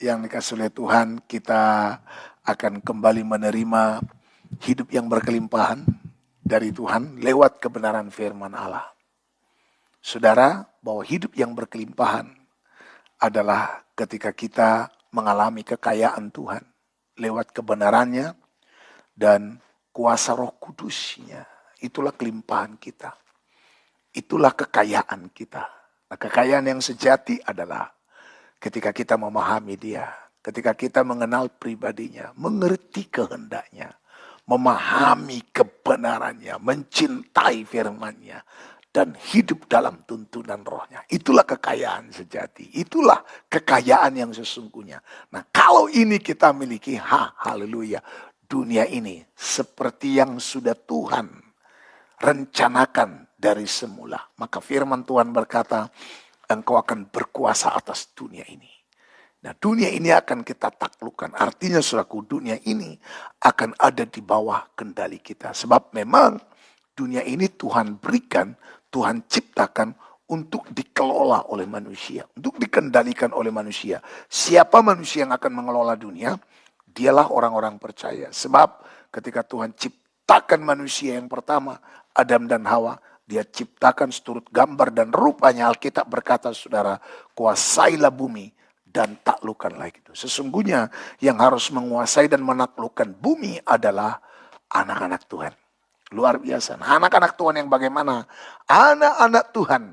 yang dikasih oleh Tuhan, kita akan kembali menerima hidup yang berkelimpahan dari Tuhan lewat kebenaran firman Allah. Saudara, bahwa hidup yang berkelimpahan adalah ketika kita mengalami kekayaan Tuhan lewat kebenarannya dan kuasa Roh Kudus-Nya. Itulah kelimpahan kita. Itulah kekayaan kita. Nah, kekayaan yang sejati adalah ketika kita memahami Dia, ketika kita mengenal pribadinya, mengerti kehendaknya, memahami kebenarannya, mencintai firman-Nya, dan hidup dalam tuntunan Roh-Nya. Itulah kekayaan sejati. Itulah kekayaan yang sesungguhnya. Nah, kalau ini kita miliki, haleluya, dunia ini seperti yang sudah Tuhan rencanakan dari semula. Maka firman Tuhan berkata, engkau akan berkuasa atas dunia ini. Nah, dunia ini akan kita taklukkan. Artinya, saudaraku, dunia ini akan ada di bawah kendali kita. Sebab memang dunia ini Tuhan berikan, Tuhan ciptakan untuk dikelola oleh manusia. Untuk dikendalikan oleh manusia. Siapa manusia yang akan mengelola dunia? Dialah orang-orang percaya. Sebab ketika Tuhan ciptakan manusia yang pertama, Adam dan Hawa, Dia ciptakan seturut gambar dan rupanya. Alkitab berkata, saudara, kuasailah bumi dan taklukkanlah itu. Sesungguhnya yang harus menguasai dan menaklukkan bumi adalah anak-anak Tuhan. Luar biasa. Nah, anak-anak Tuhan yang bagaimana? Anak-anak Tuhan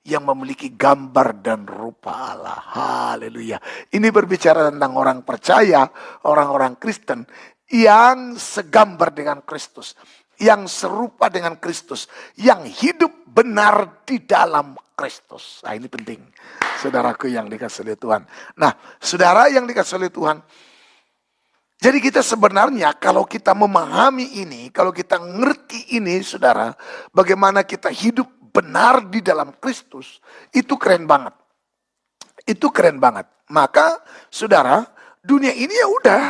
yang memiliki gambar dan rupa Allah. Haleluya. Ini berbicara tentang orang percaya, orang-orang Kristen yang segambar dengan Kristus, yang serupa dengan Kristus, yang hidup benar di dalam Kristus. Nah, ini penting, saudaraku yang dikasih oleh Tuhan. Nah, saudara yang dikasih oleh Tuhan, jadi kita sebenarnya kalau kita memahami ini, kalau kita ngerti ini, saudara, bagaimana kita hidup benar di dalam Kristus, itu keren banget. Itu keren banget. Maka, saudara, dunia ini ya udah.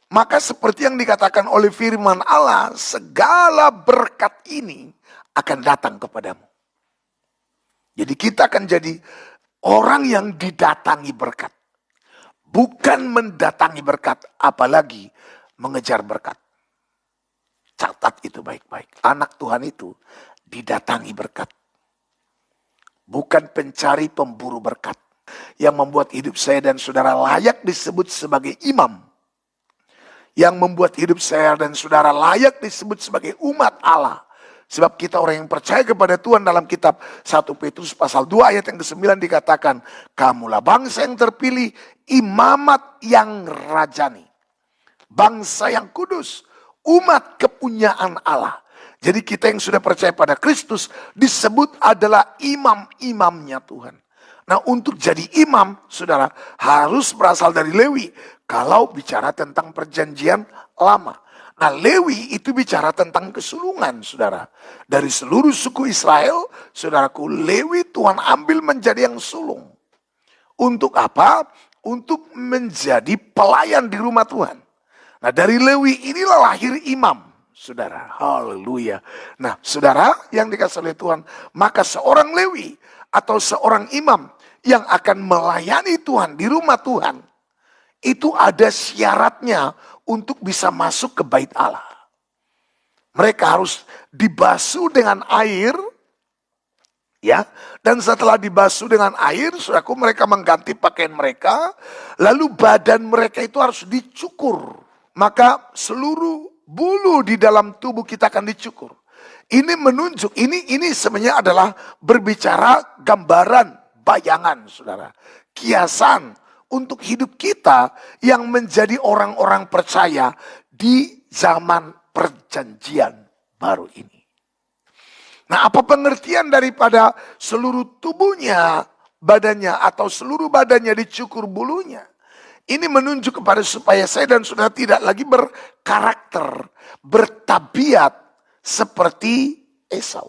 Maka seperti yang dikatakan oleh firman Allah, segala berkat ini akan datang kepadamu. Jadi kita akan jadi orang yang didatangi berkat. Bukan mendatangi berkat, apalagi mengejar berkat. Catat itu baik-baik. Anak Tuhan itu didatangi berkat. Bukan pencari pemburu berkat. Yang membuat hidup saya dan saudara layak disebut sebagai imam. Yang membuat hidup saya dan saudara layak disebut sebagai umat Allah. Sebab kita orang yang percaya kepada Tuhan dalam kitab 1 Petrus pasal 2 ayat yang ke-9 dikatakan, kamulah bangsa yang terpilih, imamat yang rajani, bangsa yang kudus, umat kepunyaan Allah. Jadi kita yang sudah percaya pada Kristus disebut adalah imam-imamnya Tuhan. Nah, untuk jadi imam, saudara, harus berasal dari Lewi. Kalau bicara tentang perjanjian lama. Nah, Lewi itu bicara tentang kesulungan, saudara. Dari seluruh suku Israel, saudaraku, Lewi Tuhan ambil menjadi yang sulung. Untuk apa? Untuk menjadi pelayan di rumah Tuhan. Nah, dari Lewi inilah lahir imam, saudara. Haleluya. Nah, saudara yang dikasih oleh Tuhan, maka seorang Lewi atau seorang imam yang akan melayani Tuhan di rumah Tuhan, itu ada syaratnya untuk bisa masuk ke bait Allah. Mereka harus dibasuh dengan air, ya. Dan setelah dibasuh dengan air, saudaraku, mereka mengganti pakaian mereka, lalu badan mereka itu harus dicukur. Maka seluruh bulu di dalam tubuh kita akan dicukur. Ini menunjuk, ini sebenarnya adalah berbicara gambaran, bayangan, saudara. Kiasan untuk hidup kita yang menjadi orang-orang percaya di zaman perjanjian baru ini. Nah, apa pengertian daripada seluruh tubuhnya, badannya, atau seluruh badannya dicukur bulunya? Ini menunjuk kepada supaya saya dan saudara tidak lagi berkarakter, bertabiat seperti Esau.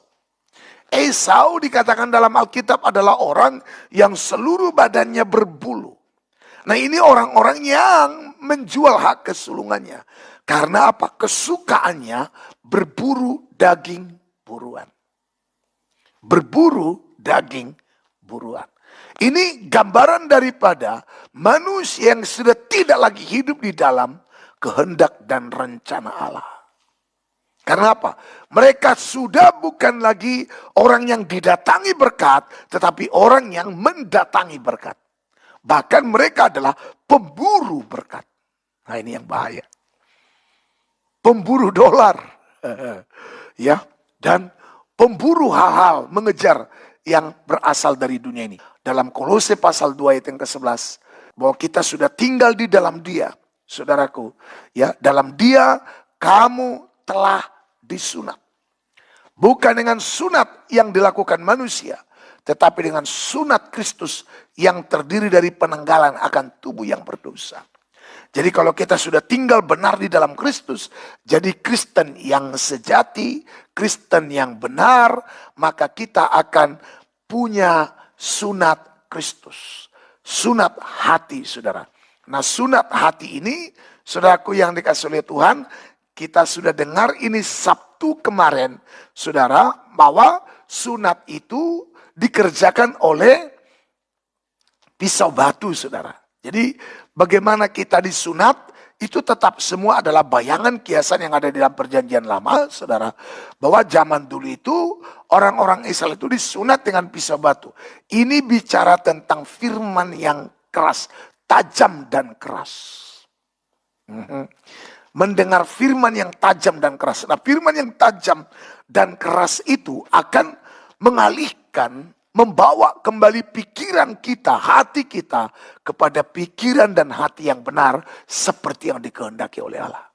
Esau dikatakan dalam Alkitab adalah orang yang seluruh badannya berbulu. Nah, ini orang-orang yang menjual hak kesulungannya. Karena apa? Kesukaannya berburu daging buruan. Berburu daging buruan. Ini gambaran daripada manusia yang sudah tidak lagi hidup di dalam kehendak dan rencana Allah. Karena apa? Mereka sudah bukan lagi orang yang didatangi berkat, tetapi orang yang mendatangi berkat. Bahkan mereka adalah pemburu berkat. Nah, ini yang bahaya. Pemburu dolar. Ya, dan pemburu hal-hal, mengejar yang berasal dari dunia ini. Dalam Kolose pasal 2 ayat yang ke-11, bahwa kita sudah tinggal di dalam Dia, saudaraku. Ya, dalam Dia kamu telah disunat. Bukan dengan sunat yang dilakukan manusia, tetapi dengan sunat Kristus yang terdiri dari penanggalan akan tubuh yang berdosa. Jadi kalau kita sudah tinggal benar di dalam Kristus, jadi Kristen yang sejati, Kristen yang benar, maka kita akan punya sunat Kristus. Sunat hati, saudara. Nah, sunat hati ini, saudaraku yang dikasih oleh Tuhan, kita sudah dengar ini Sabtu kemarin, saudara, bahwa sunat itu dikerjakan oleh pisau batu, saudara. Jadi bagaimana kita disunat, itu tetap semua adalah bayangan kiasan yang ada di dalam perjanjian lama, saudara. Bahwa zaman dulu itu orang-orang Israel itu disunat dengan pisau batu. Ini bicara tentang firman yang keras, tajam dan keras. Mendengar firman yang tajam dan keras. Nah, firman yang tajam dan keras itu akan mengalihkan, membawa kembali pikiran kita, hati kita kepada pikiran dan hati yang benar seperti yang dikehendaki oleh Allah.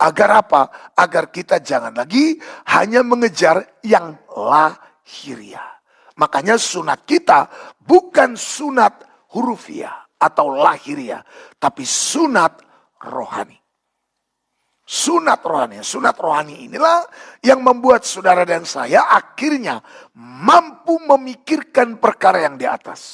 Agar apa? Agar kita jangan lagi hanya mengejar yang lahiriah. Makanya sunat kita bukan sunat hurufiah atau lahiriah, tapi sunat rohani. Sunat rohani. Sunat rohani inilah yang membuat saudara dan saya akhirnya mampu memikirkan perkara yang di atas.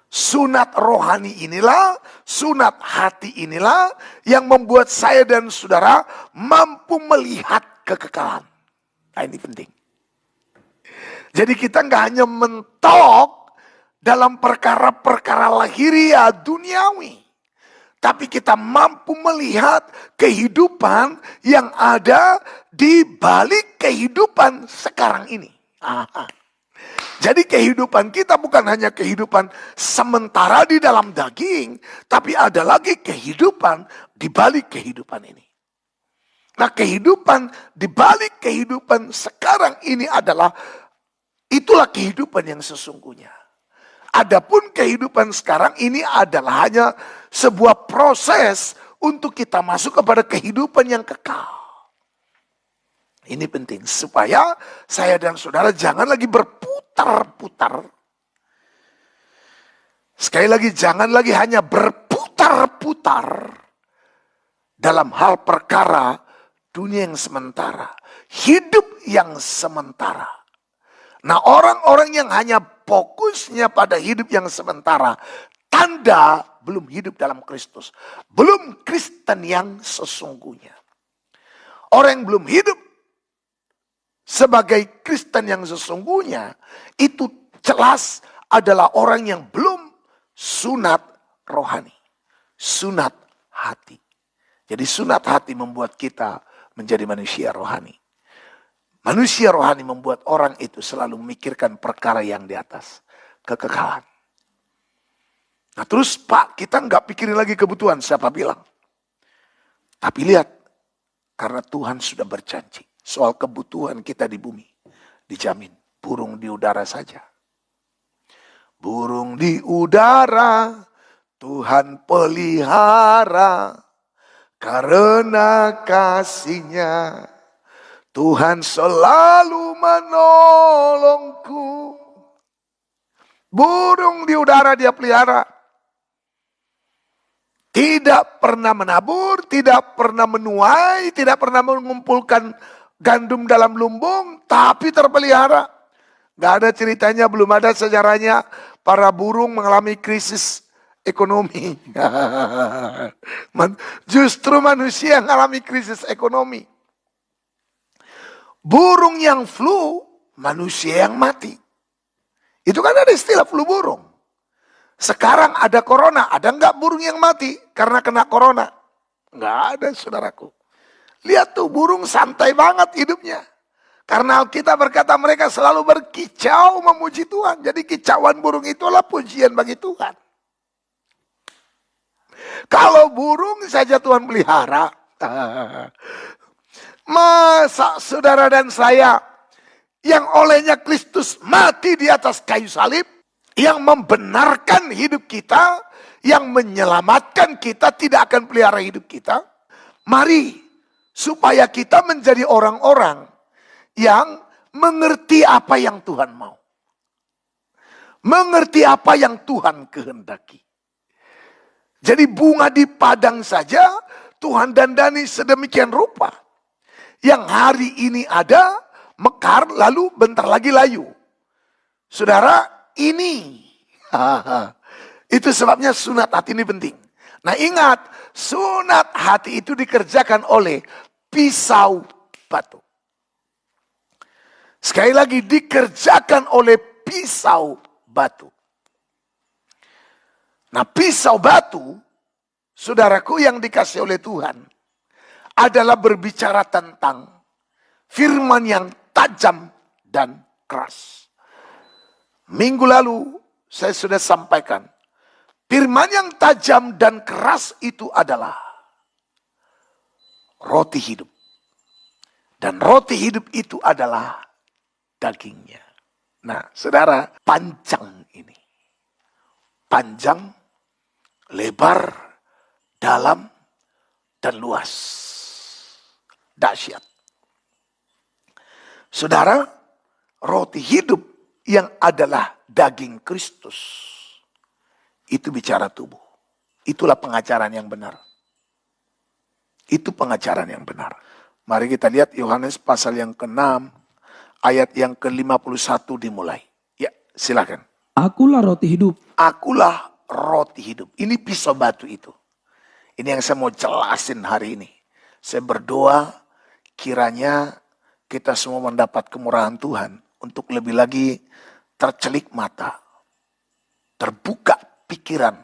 Sunat rohani inilah, sunat hati inilah yang membuat saya dan saudara mampu melihat kekekalan. Nah, ini penting. Jadi kita nggak hanya mentok dalam perkara-perkara lahiriah duniawi. Tapi kita mampu melihat kehidupan yang ada di balik kehidupan sekarang ini. Jadi kehidupan kita bukan hanya kehidupan sementara di dalam daging, tapi ada lagi kehidupan di balik kehidupan ini. Nah, kehidupan di balik kehidupan sekarang ini itulah kehidupan yang sesungguhnya. Adapun kehidupan sekarang ini adalah hanya sebuah proses untuk kita masuk kepada kehidupan yang kekal. Ini penting supaya saya dan saudara jangan lagi berputar-putar. Sekali lagi, jangan lagi hanya berputar-putar dalam hal perkara dunia yang sementara, hidup yang sementara. Nah, orang-orang yang hanya fokusnya pada hidup yang sementara, tanda belum hidup dalam Kristus. Belum Kristen yang sesungguhnya. Orang yang belum hidup sebagai Kristen yang sesungguhnya, itu jelas adalah orang yang belum sunat rohani. Sunat hati. Jadi sunat hati membuat kita menjadi manusia rohani. Manusia rohani membuat orang itu selalu memikirkan perkara yang di atas. Kekekalan. Nah terus Pak, kita nggak pikirin lagi kebutuhan. Siapa bilang? Tapi lihat. Karena Tuhan sudah berjanji. Soal kebutuhan kita di bumi. Dijamin. Burung di udara saja. Burung di udara. Tuhan pelihara. Karena kasih-Nya. Tuhan selalu menolongku. Burung di udara dia pelihara. Tidak pernah menabur, tidak pernah menuai, tidak pernah mengumpulkan gandum dalam lumbung, tapi terpelihara. Gak ada ceritanya, belum ada sejarahnya para burung mengalami krisis ekonomi. Justru manusia yang mengalami krisis ekonomi. Burung yang flu, manusia yang mati. Itu kan ada istilah flu burung. Sekarang ada corona, ada nggak burung yang mati karena kena corona? Nggak ada, saudaraku. Lihat tuh, burung santai banget hidupnya. Karena Alkitab berkata mereka selalu berkicau memuji Tuhan. Jadi kicauan burung itulah pujian bagi Tuhan. Kalau burung saja Tuhan pelihara, masa saudara dan saya yang olehnya Kristus mati di atas kayu salib, yang membenarkan hidup kita, yang menyelamatkan kita, tidak akan pelihara hidup kita. Mari, supaya kita menjadi orang-orang yang mengerti apa yang Tuhan mau. Mengerti apa yang Tuhan kehendaki. Jadi bunga di padang saja, Tuhan dandani sedemikian rupa. Yang hari ini ada, mekar, lalu bentar lagi layu. Saudara, ini. Itu sebabnya sunat hati ini penting. Nah ingat, sunat hati itu dikerjakan oleh pisau batu. Sekali lagi, dikerjakan oleh pisau batu. Nah pisau batu, saudaraku yang dikasih oleh Tuhan, adalah berbicara tentang firman yang tajam dan keras. Minggu lalu saya sudah sampaikan, firman yang tajam dan keras itu adalah roti hidup. Dan roti hidup itu adalah dagingnya. Nah, saudara, panjang ini. Panjang, lebar, dalam, dan luas. Dahsyat. Saudara, roti hidup yang adalah daging Kristus, itu bicara tubuh. Itulah pengajaran yang benar. Itu pengajaran yang benar. Mari kita lihat Yohanes pasal yang ke-6, ayat yang ke-51 dimulai. Ya, silakan. Akulah roti hidup. Akulah roti hidup. Ini pisau batu itu. Ini yang saya mau jelasin hari ini. Saya berdoa kiranya kita semua mendapat kemurahan Tuhan untuk lebih lagi tercelik mata, terbuka pikiran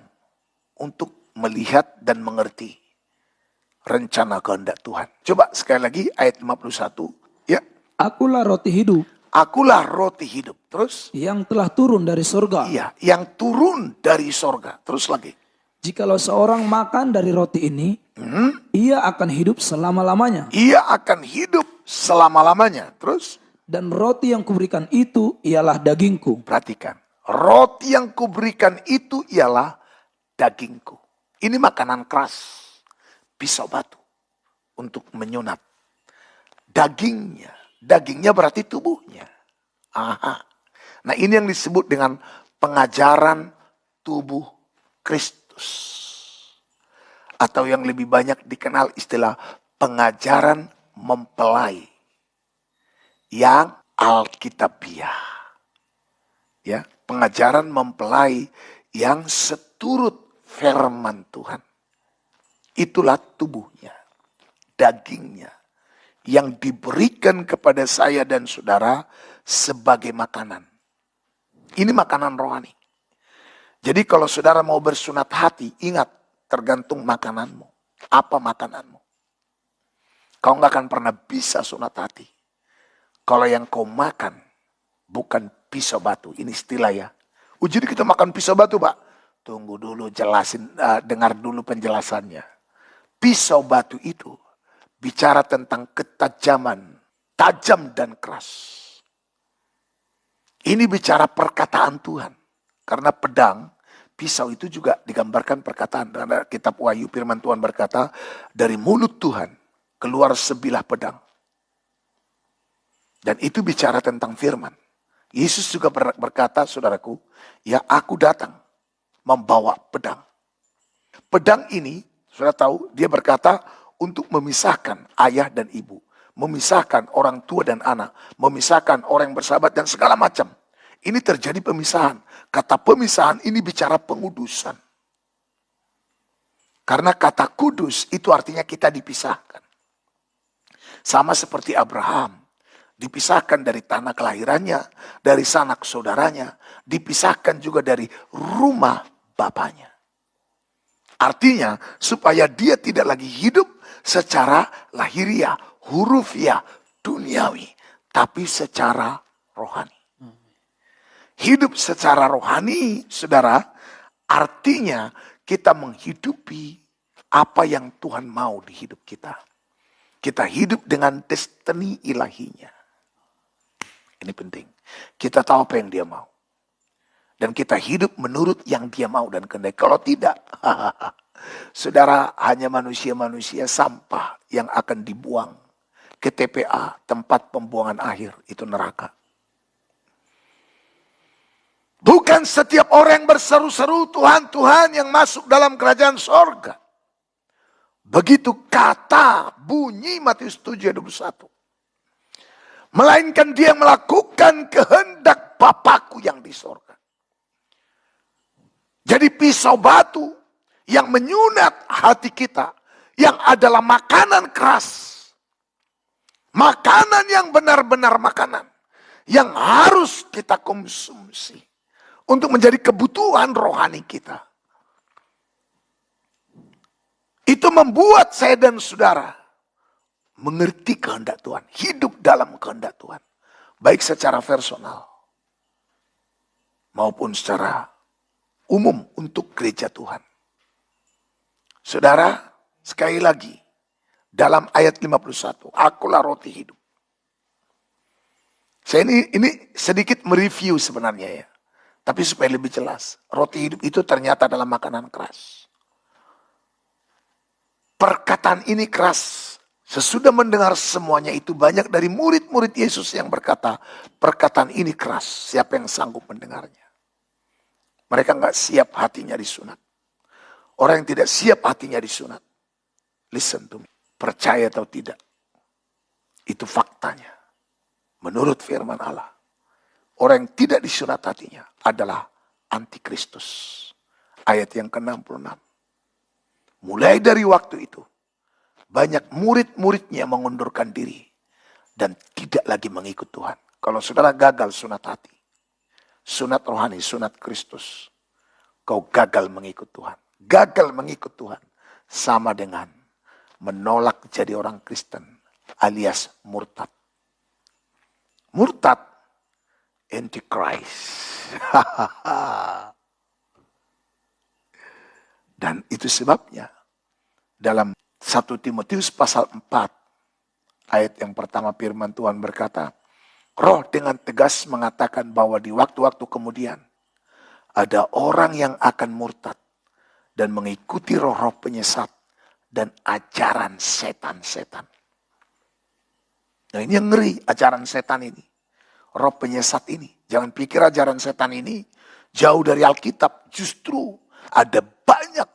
untuk melihat dan mengerti rencana kehendak Tuhan. Coba sekali lagi ayat 51. Ya. Akulah roti hidup. Akulah roti hidup. Terus? Yang telah turun dari surga. Iya, yang turun dari sorga. Terus lagi. Jikalau seorang makan dari roti ini, ia akan hidup selama-lamanya. Ia akan hidup selama-lamanya. Terus? Dan roti yang kuberikan itu ialah dagingku. Perhatikan. Roti yang kuberikan itu ialah dagingku. Ini makanan keras. Pisau batu. Untuk menyunat. Dagingnya. Dagingnya berarti tubuhnya. Aha. Nah ini yang disebut dengan pengajaran tubuh Kristus. Atau yang lebih banyak dikenal istilah pengajaran mempelai. Yang Alkitabiah. Ya, pengajaran mempelai yang seturut firman Tuhan. Itulah tubuhnya, dagingnya yang diberikan kepada saya dan saudara sebagai makanan. Ini makanan rohani. Jadi kalau saudara mau bersunat hati, ingat tergantung makananmu. Apa makananmu? Kau nggak akan pernah bisa sunat hati kalau yang kau makan bukan pisau batu. Ini istilah ya. Jadi kita makan pisau batu, Pak. Tunggu dulu, jelasin, dengar dulu penjelasannya. Pisau batu itu bicara tentang ketajaman, tajam dan keras. Ini bicara perkataan Tuhan. Karena pedang, pisau itu juga digambarkan perkataan. Dalam kitab Wahyu firman Tuhan berkata, dari mulut Tuhan keluar sebilah pedang. Dan itu bicara tentang firman. Yesus juga berkata, saudaraku, ya aku datang membawa pedang. Pedang ini, saudara tahu, dia berkata untuk memisahkan ayah dan ibu. Memisahkan orang tua dan anak. Memisahkan orang yang bersahabat dan segala macam. Ini terjadi pemisahan. Kata pemisahan ini bicara pengudusan. Karena kata kudus itu artinya kita dipisahkan. Sama seperti Abraham. Dipisahkan dari tanah kelahirannya, dari sanak saudaranya, dipisahkan juga dari rumah bapaknya. Artinya supaya dia tidak lagi hidup secara lahiriah, hurufiah, duniawi, tapi secara rohani. Hidup secara rohani, saudara, artinya kita menghidupi apa yang Tuhan mau di hidup kita. Kita hidup dengan destiny ilahinya. Ini penting. Kita tahu apa yang dia mau. Dan kita hidup menurut yang dia mau dan kehendak. Kalau tidak, saudara, hanya manusia-manusia sampah yang akan dibuang ke TPA, tempat pembuangan akhir, itu neraka. Bukan setiap orang yang berseru-seru Tuhan, Tuhan yang masuk dalam kerajaan sorga. Begitu kata bunyi Matius 7 ayat 21. Melainkan dia yang melakukan kehendak Bapakku yang di sorga. Jadi pisau batu yang menyunat hati kita, yang adalah makanan keras. Makanan yang benar-benar makanan. Yang harus kita konsumsi. Untuk menjadi kebutuhan rohani kita. Itu membuat saya dan saudara mengerti kehendak Tuhan. Hidup dalam kehendak Tuhan. Baik secara personal. Maupun secara umum untuk gereja Tuhan. Saudara, sekali lagi. Dalam ayat 51. Akulah roti hidup. Saya ini sedikit mereview sebenarnya ya. Tapi supaya lebih jelas. Roti hidup itu ternyata adalah makanan keras. Perkataan ini keras. Sesudah mendengar semuanya itu, banyak dari murid-murid Yesus yang berkata, perkataan ini keras, siapa yang sanggup mendengarnya? Mereka nggak siap hatinya disunat. Orang yang tidak siap hatinya disunat. Listen to me. Percaya atau tidak. Itu faktanya. Menurut firman Allah. Orang yang tidak disunat hatinya adalah antikristus. Ayat yang ke-66. Mulai dari waktu itu. Banyak murid-muridnya mengundurkan diri. Dan tidak lagi mengikut Tuhan. Kalau saudara gagal sunat hati. Sunat rohani, sunat Kristus. Kau gagal mengikut Tuhan. Gagal mengikut Tuhan. Sama dengan menolak jadi orang Kristen. Alias murtad. Murtad. Antichrist. Dan itu sebabnya. Dalam 1 Timotius pasal 4. Ayat yang pertama firman Tuhan berkata. Roh dengan tegas mengatakan bahwa di waktu-waktu kemudian. Ada orang yang akan murtad. Dan mengikuti roh-roh penyesat. Dan ajaran setan-setan. Nah ini yang ngeri ajaran setan ini. Roh penyesat ini. Jangan pikir ajaran setan ini jauh dari Alkitab. Justru ada banyak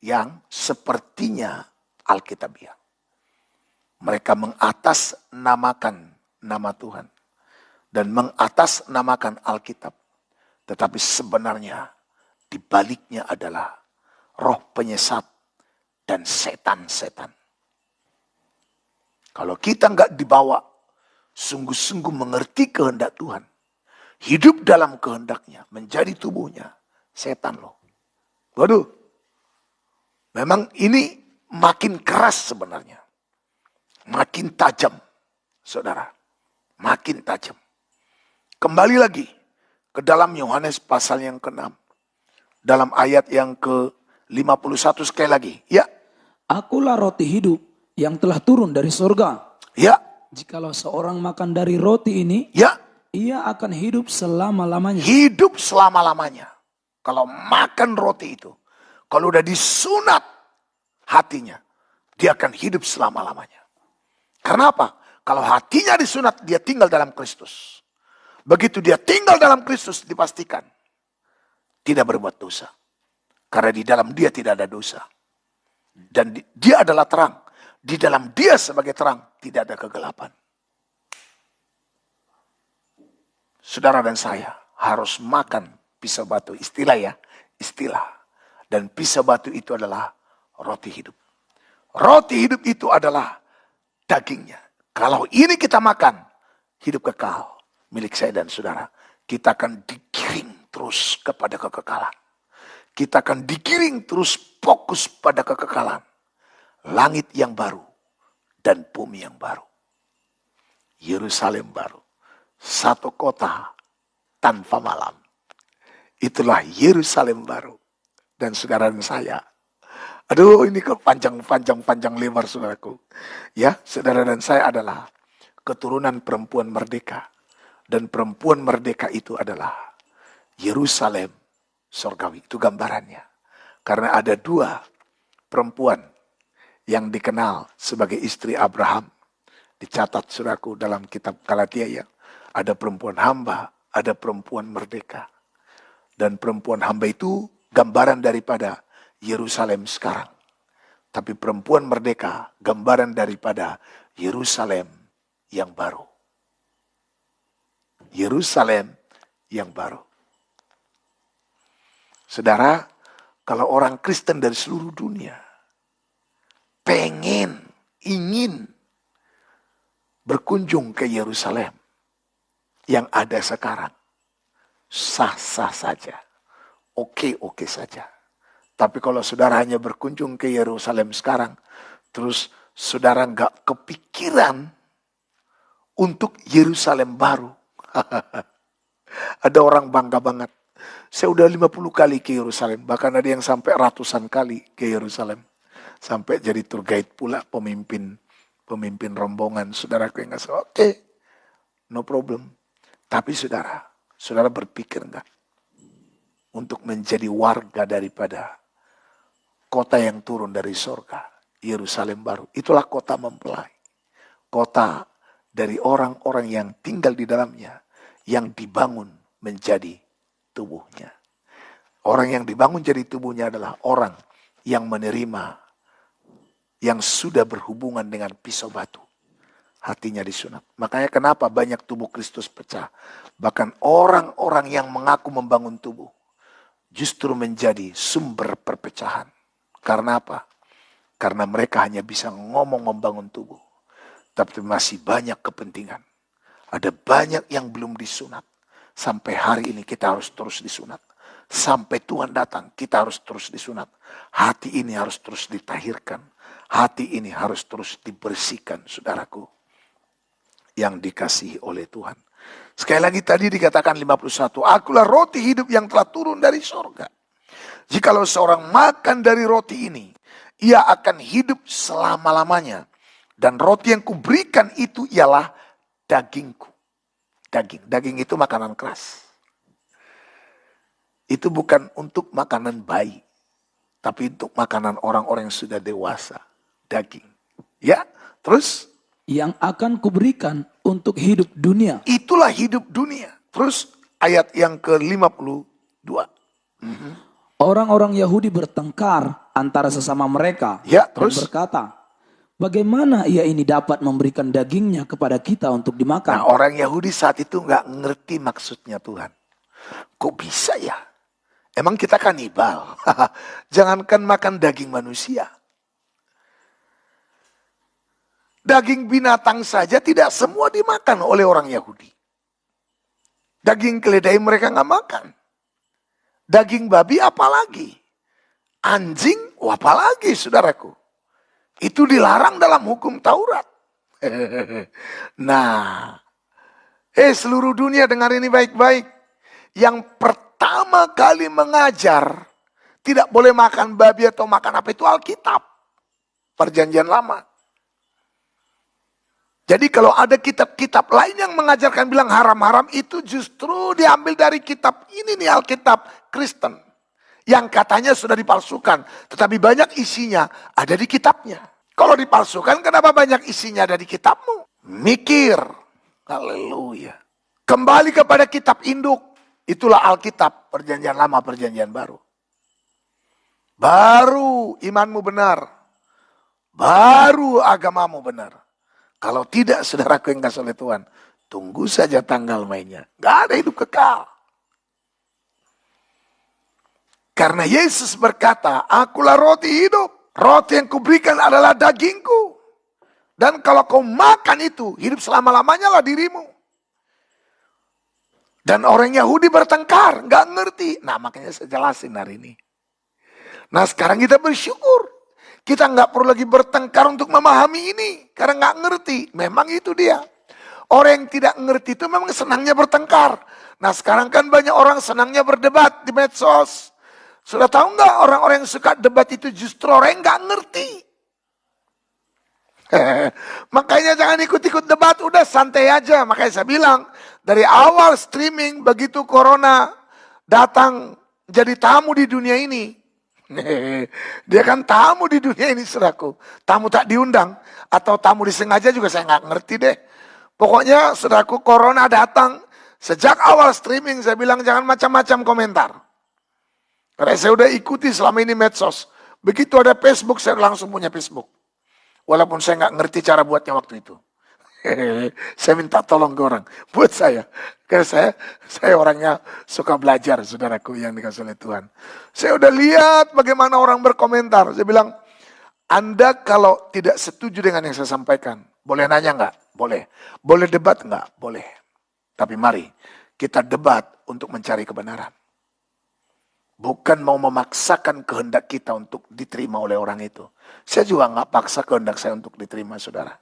yang sepertinya Alkitabiah. Mereka mengatasnamakan nama Tuhan. Dan mengatasnamakan Alkitab. Tetapi sebenarnya di baliknya adalah roh penyesat dan setan-setan. Kalau kita nggak dibawa sungguh-sungguh mengerti kehendak Tuhan. Hidup dalam kehendaknya. Menjadi tubuhnya. Setan loh. Waduh. Memang ini makin keras sebenarnya. Makin tajam. Saudara. Makin tajam. Kembali lagi. Ke dalam Yohanes pasal yang ke-6. Dalam ayat yang ke-51 sekali lagi. Ya. Akulah roti hidup yang telah turun dari surga. Ya. Jikalau seorang makan dari roti ini, Ya. ia akan hidup selama-lamanya. Hidup selama-lamanya. Kalau makan roti itu. Kalau udah disunat hatinya. Dia akan hidup selama-lamanya. Karena apa? Kalau hatinya disunat, dia tinggal dalam Kristus. Begitu dia tinggal dalam Kristus, dipastikan. Tidak berbuat dosa. Karena di dalam dia tidak ada dosa. Dan dia adalah terang. Di dalam dia sebagai terang, tidak ada kegelapan. Saudara dan saya harus makan pisau batu. Istilah ya, istilah. Dan pisau batu itu adalah roti hidup. Roti hidup itu adalah dagingnya. Kalau ini kita makan, hidup kekal milik saya dan saudara. Kita akan digiring terus kepada kekekalan. Kita akan digiring terus fokus pada kekekalan. Langit yang baru dan bumi yang baru. Yerusalem baru. Satu kota tanpa malam. Itulah Yerusalem baru. Dan saudara dan saya. Aduh, ini kok panjang lebar saudaraku. Ya, saudara dan saya adalah keturunan perempuan merdeka. Dan perempuan merdeka itu adalah Yerusalem sorgawi. Itu gambarannya. Karena ada dua perempuan yang dikenal sebagai istri Abraham. Dicatat saudaraku dalam kitab Galatia ya. Ada perempuan hamba, ada perempuan merdeka. Dan perempuan hamba itu gambaran daripada Yerusalem sekarang. Tapi perempuan merdeka gambaran daripada Yerusalem yang baru. Yerusalem yang baru. Saudara, kalau orang Kristen dari seluruh dunia ingin berkunjung ke Yerusalem yang ada sekarang, sah-sah saja, oke-oke saja. Tapi kalau saudara hanya berkunjung ke Yerusalem sekarang, terus saudara nggak kepikiran untuk Yerusalem baru. Ada orang bangga banget. Saya udah 50 kali ke Yerusalem. Bahkan ada yang sampai ratusan kali ke Yerusalem. Sampai jadi tour guide pula, pemimpin rombongan. Saudaraku yang ngasih, oke, no problem. Tapi saudara berpikir enggak? Untuk menjadi warga daripada kota yang turun dari sorga. Yerusalem baru. Itulah kota mempelai. Kota dari orang-orang yang tinggal di dalamnya. Yang dibangun menjadi tubuhnya. Orang yang dibangun jadi tubuhnya adalah orang yang menerima, yang sudah berhubungan dengan pisau batu. Hatinya disunat. Makanya kenapa banyak tubuh Kristus pecah. Bahkan orang-orang yang mengaku membangun tubuh justru menjadi sumber perpecahan. Karena apa? Karena mereka hanya bisa ngomong membangun tubuh. Tapi masih banyak kepentingan. Ada banyak yang belum disunat. Sampai hari ini kita harus terus disunat. Sampai Tuhan datang kita harus terus disunat. Hati ini harus terus ditahirkan. Hati ini harus terus dibersihkan, saudaraku. Yang dikasihi oleh Tuhan. Sekali lagi tadi dikatakan 51. Akulah roti hidup yang telah turun dari sorga. Jikalau seorang makan dari roti ini, ia akan hidup selama-lamanya. Dan roti yang kuberikan itu ialah dagingku. Daging itu makanan keras. Itu bukan untuk makanan bayi. Tapi untuk makanan orang-orang yang sudah dewasa. Daging. Ya, terus? Yang akan kuberikan untuk hidup dunia. Itulah hidup dunia. Terus ayat yang ke-52. Orang-orang Yahudi bertengkar antara sesama mereka. Ya, terus? Dan berkata, bagaimana ia ini dapat memberikan dagingnya kepada kita untuk dimakan? Nah, orang Yahudi saat itu nggak ngerti maksudnya Tuhan. Kok bisa ya? Emang kita kanibal? Jangankan makan daging manusia. Daging binatang saja tidak semua dimakan oleh orang Yahudi. Daging keledai mereka nggak makan. Daging babi apalagi. Anjing apalagi saudaraku. Itu dilarang dalam hukum Taurat. Nah, seluruh dunia dengar ini baik-baik. Yang pertama kali mengajar tidak boleh makan babi atau makan apa itu Alkitab. Perjanjian Lama. Jadi kalau ada kitab-kitab lain yang mengajarkan bilang haram-haram itu justru diambil dari kitab ini nih Alkitab Kristen. Yang katanya sudah dipalsukan. Tetapi banyak isinya ada di kitabnya. Kalau dipalsukan kenapa banyak isinya ada di kitabmu? Mikir. Haleluya. Kembali kepada kitab induk. Itulah Alkitab. Perjanjian Lama, Perjanjian Baru. Baru imanmu benar. Baru agamamu benar. Kalau tidak saudaraku yang kasih oleh Tuhan. Tunggu saja tanggal mainnya. Gak ada hidup kekal. Karena Yesus berkata, akulah roti hidup. Roti yang kuberikan adalah dagingku. Dan kalau kau makan itu, hidup selama-lamanya lah dirimu. Dan orang Yahudi bertengkar, nggak ngerti. Nah makanya saya jelasin hari ini. Nah sekarang kita bersyukur. Kita nggak perlu lagi bertengkar untuk memahami ini. Karena nggak ngerti. Memang itu dia. Orang yang tidak ngerti itu memang senangnya bertengkar. Nah sekarang kan banyak orang senangnya berdebat di medsos. Sudah tahu nggak orang-orang yang suka debat itu justru orang yang nggak ngerti. Makanya jangan ikut-ikut debat, udah santai aja. Makanya saya bilang, dari awal streaming begitu corona datang jadi tamu di dunia ini. Dia kan tamu di dunia ini, saudaraku. Tamu tak diundang atau tamu disengaja juga saya nggak ngerti deh. Pokoknya saudaraku, corona datang. Sejak awal streaming saya bilang jangan macam-macam komentar. Karena saya udah ikuti selama ini medsos. Begitu ada Facebook, saya langsung punya Facebook. Walaupun saya nggak ngerti cara buatnya waktu itu. Saya minta tolong ke orang. Buat saya. Karena saya orangnya suka belajar, saudaraku yang dikasih oleh Tuhan. Saya udah lihat bagaimana orang berkomentar. Saya bilang, Anda kalau tidak setuju dengan yang saya sampaikan, boleh nanya nggak? Boleh. Boleh debat nggak? Boleh. Tapi mari kita debat untuk mencari kebenaran. Bukan mau memaksakan kehendak kita untuk diterima oleh orang itu. Saya juga nggak paksa kehendak saya untuk diterima, saudara.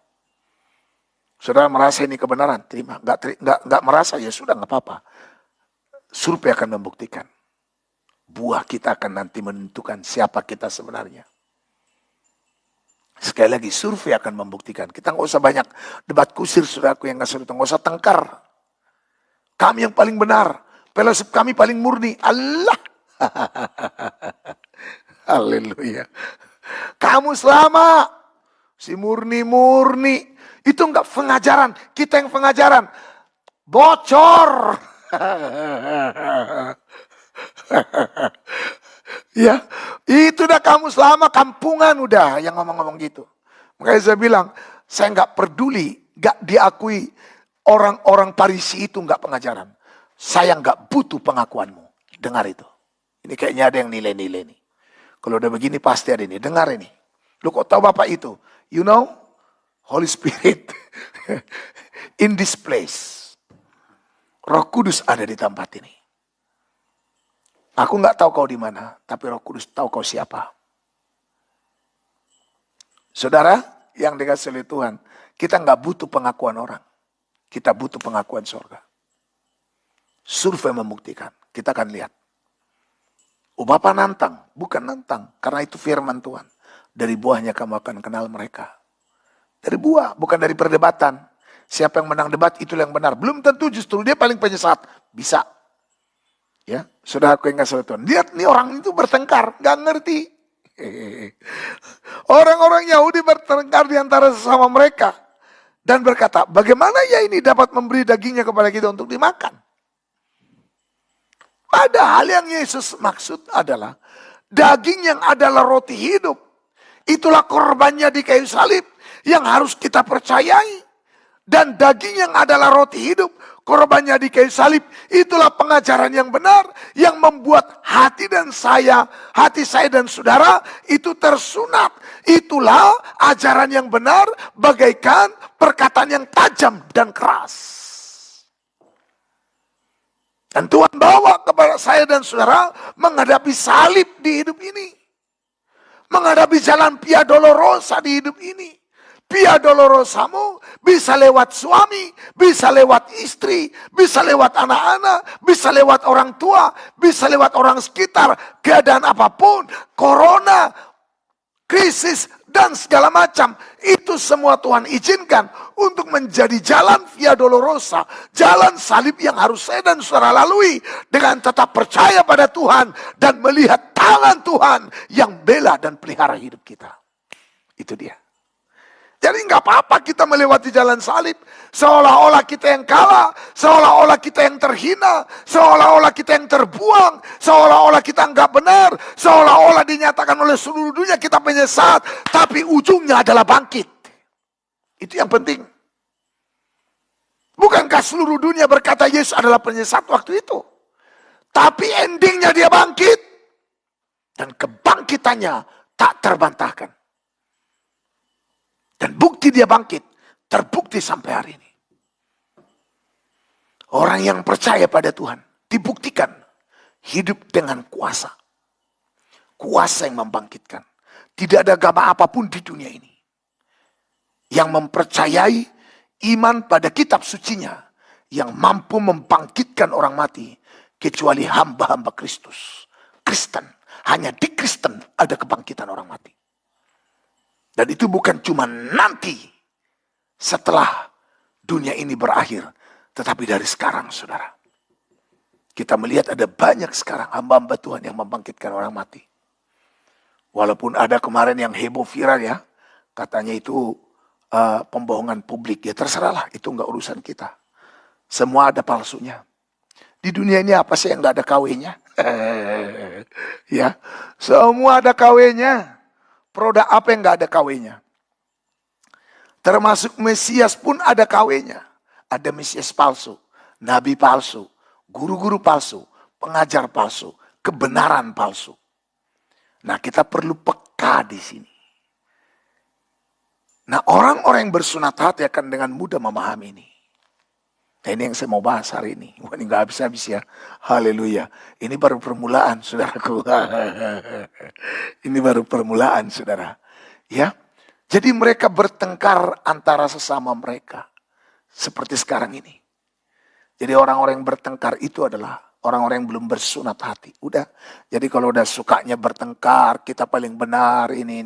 Saudara merasa ini kebenaran, terima. Nggak merasa, ya sudah nggak apa-apa. Survei akan membuktikan. Buah kita akan nanti menentukan siapa kita sebenarnya. Sekali lagi, survei akan membuktikan. Kita nggak usah banyak debat kusir, saudaraku yang nggak nggak usah tengkar. Kami yang paling benar, fellowship kami paling murni. Allah. Haleluya. Kamu selama si murni-murni itu enggak pengajaran, kita yang pengajaran bocor. Ya, itu udah kamu selama kampungan udah yang ngomong-ngomong gitu. Makanya saya bilang, saya enggak peduli, enggak diakui orang-orang Parisi itu enggak pengajaran. Saya enggak butuh pengakuanmu. Dengar itu. Ini kayaknya ada yang nilai-nilai nih. Kalau udah begini pasti ada ini. Dengar ini. Lu kok tahu Bapak itu? You know, Holy Spirit in this place. Roh Kudus ada di tempat ini. Aku nggak tahu kau di mana, tapi Roh Kudus tahu kau siapa. Saudara yang dikasih oleh Tuhan, kita nggak butuh pengakuan orang. Kita butuh pengakuan surga. Survei membuktikan. Kita akan lihat. Oh Bapak nantang, bukan nantang, karena itu firman Tuhan. Dari buahnya kamu akan kenal mereka. Dari buah, bukan dari perdebatan. Siapa yang menang debat, itulah yang benar. Belum tentu justru dia paling penyesat. Bisa. Ya, sudah aku yang kasih Tuhan. Lihat nih orang itu bertengkar, gak ngerti. Orang-orang Yahudi bertengkar di antara sesama mereka. Dan berkata, bagaimana ya ini dapat memberi dagingnya kepada kita untuk dimakan? Padahal yang Yesus maksud adalah daging yang adalah roti hidup. Itulah korbannya di kayu salib yang harus kita percayai. Dan daging yang adalah roti hidup, korbannya di kayu salib. Itulah pengajaran yang benar yang membuat hati saya dan saudara itu tersunat. Itulah ajaran yang benar bagaikan perkataan yang tajam dan keras. Dan Tuhan bawa kepada saya dan saudara menghadapi salib di hidup ini. Menghadapi jalan Via Dolorosa di hidup ini. Via Dolorosamu bisa lewat suami, bisa lewat istri, bisa lewat anak-anak, bisa lewat orang tua, bisa lewat orang sekitar. Keadaan apapun, corona, krisis, dan segala macam. Itu semua Tuhan izinkan untuk menjadi jalan Via Dolorosa. Jalan salib yang harus saya dan saudara lalui. Dengan tetap percaya pada Tuhan. Dan melihat tangan Tuhan yang bela dan pelihara hidup kita. Itu dia. Jadi nggak apa-apa kita melewati jalan salib. Seolah-olah kita yang kalah. Seolah-olah kita yang terhina. Seolah-olah kita yang terbuang. Seolah-olah kita nggak benar. Seolah-olah dinyatakan oleh seluruh dunia kita penyesat. Tapi ujungnya adalah bangkit. Itu yang penting. Bukankah seluruh dunia berkata Yesus adalah penyesat waktu itu? Tapi endingnya dia bangkit. Dan kebangkitannya tak terbantahkan. Dan bukti dia bangkit, terbukti sampai hari ini. Orang yang percaya pada Tuhan dibuktikan hidup dengan kuasa. Kuasa yang membangkitkan. Tidak ada agama apapun di dunia ini yang mempercayai iman pada kitab sucinya yang mampu membangkitkan orang mati kecuali hamba-hamba Kristus. Kristen. Hanya di Kristen ada kebangkitan orang mati. Dan itu bukan cuma nanti setelah dunia ini berakhir, tetapi dari sekarang, saudara. Kita melihat ada banyak sekarang hamba-hamba Tuhan yang membangkitkan orang mati. Walaupun ada kemarin yang heboh viral ya, katanya itu pembohongan publik. Ya terserahlah, itu enggak urusan kita. Semua ada palsunya. Di dunia ini apa sih yang enggak ada KW-nya? Ya, semua ada KW-nya. Produk apa yang enggak ada KW-nya? Termasuk Mesias pun ada KW-nya. Ada Mesias palsu, nabi palsu, guru-guru palsu, pengajar palsu, kebenaran palsu. Nah, kita perlu peka di sini. Nah, orang-orang yang bersunat hati akan dengan mudah memahami ini. Nah, ini yang saya mau bahas hari ini. Wah, ini gak habis-habis ya. Haleluya. Ini baru permulaan, saudaraku. Ini baru permulaan, saudara. Ya. Jadi mereka bertengkar antara sesama mereka. Seperti sekarang ini. Jadi orang-orang yang bertengkar itu adalah orang-orang yang belum bersunat hati. Udah. Jadi kalau udah sukanya bertengkar, kita paling benar, ini.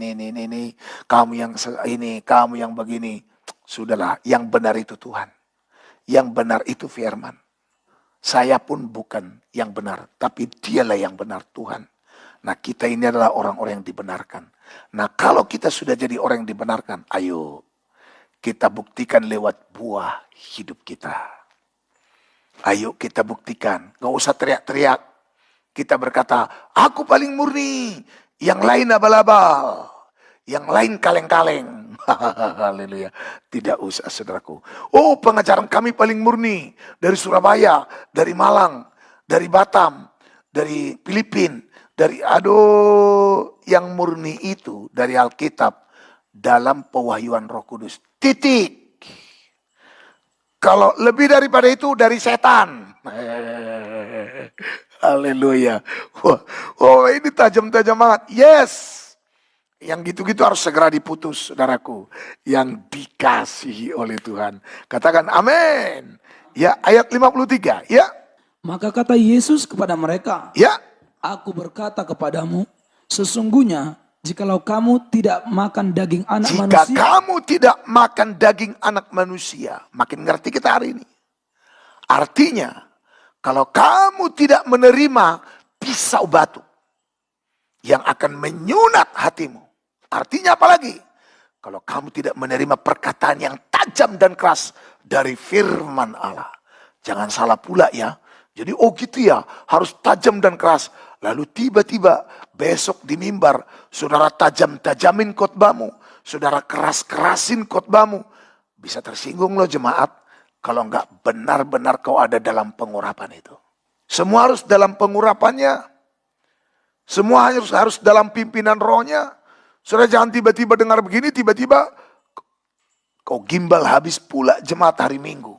Kamu yang ini, kamu yang begini. Sudahlah, yang benar itu Tuhan. Yang benar itu firman. Saya pun bukan yang benar, tapi dialah yang benar, Tuhan. Nah, kita ini adalah orang-orang yang dibenarkan. Nah, kalau kita sudah jadi orang yang dibenarkan, ayo kita buktikan lewat buah hidup kita. Ayo kita buktikan, gak usah teriak-teriak. Kita berkata, aku paling murni, yang lain abal-abal, yang lain kaleng-kaleng. Haleluya. Tidak usah, saudaraku. Oh, pengajaran kami paling murni. Dari Surabaya, dari Malang, dari Batam, dari Filipina, dari yang murni itu dari Alkitab dalam pewahyuan Roh Kudus. Titik. Kalau lebih daripada itu dari setan. Haleluya. Oh, ini tajam-tajam banget. Yes. Yang gitu-gitu harus segera diputus, saudaraku. Yang dikasihi oleh Tuhan. Katakan amin. Ya, ayat 53. Ya. Maka kata Yesus kepada mereka, Ya. aku berkata kepadamu, sesungguhnya jikalau kamu tidak makan daging anak Jika manusia. kamu tidak makan daging anak manusia. Makin ngerti kita hari ini. Artinya, kalau kamu tidak menerima pisau batu yang akan menyunat hatimu. Artinya apa lagi? Kalau kamu tidak menerima perkataan yang tajam dan keras dari firman Allah. Jangan salah pula ya. Jadi gitu ya, harus tajam dan keras. Lalu tiba-tiba besok di mimbar, saudara tajam-tajamin khotbahmu, saudara keras-kerasin khotbahmu. Bisa tersinggung loh jemaat, kalau enggak benar-benar kau ada dalam pengurapan itu. Semua harus dalam pengurapannya. Semua harus dalam pimpinan rohnya. Saudara jangan tiba-tiba dengar begini, tiba-tiba kau gimbal habis pula jemaat hari Minggu.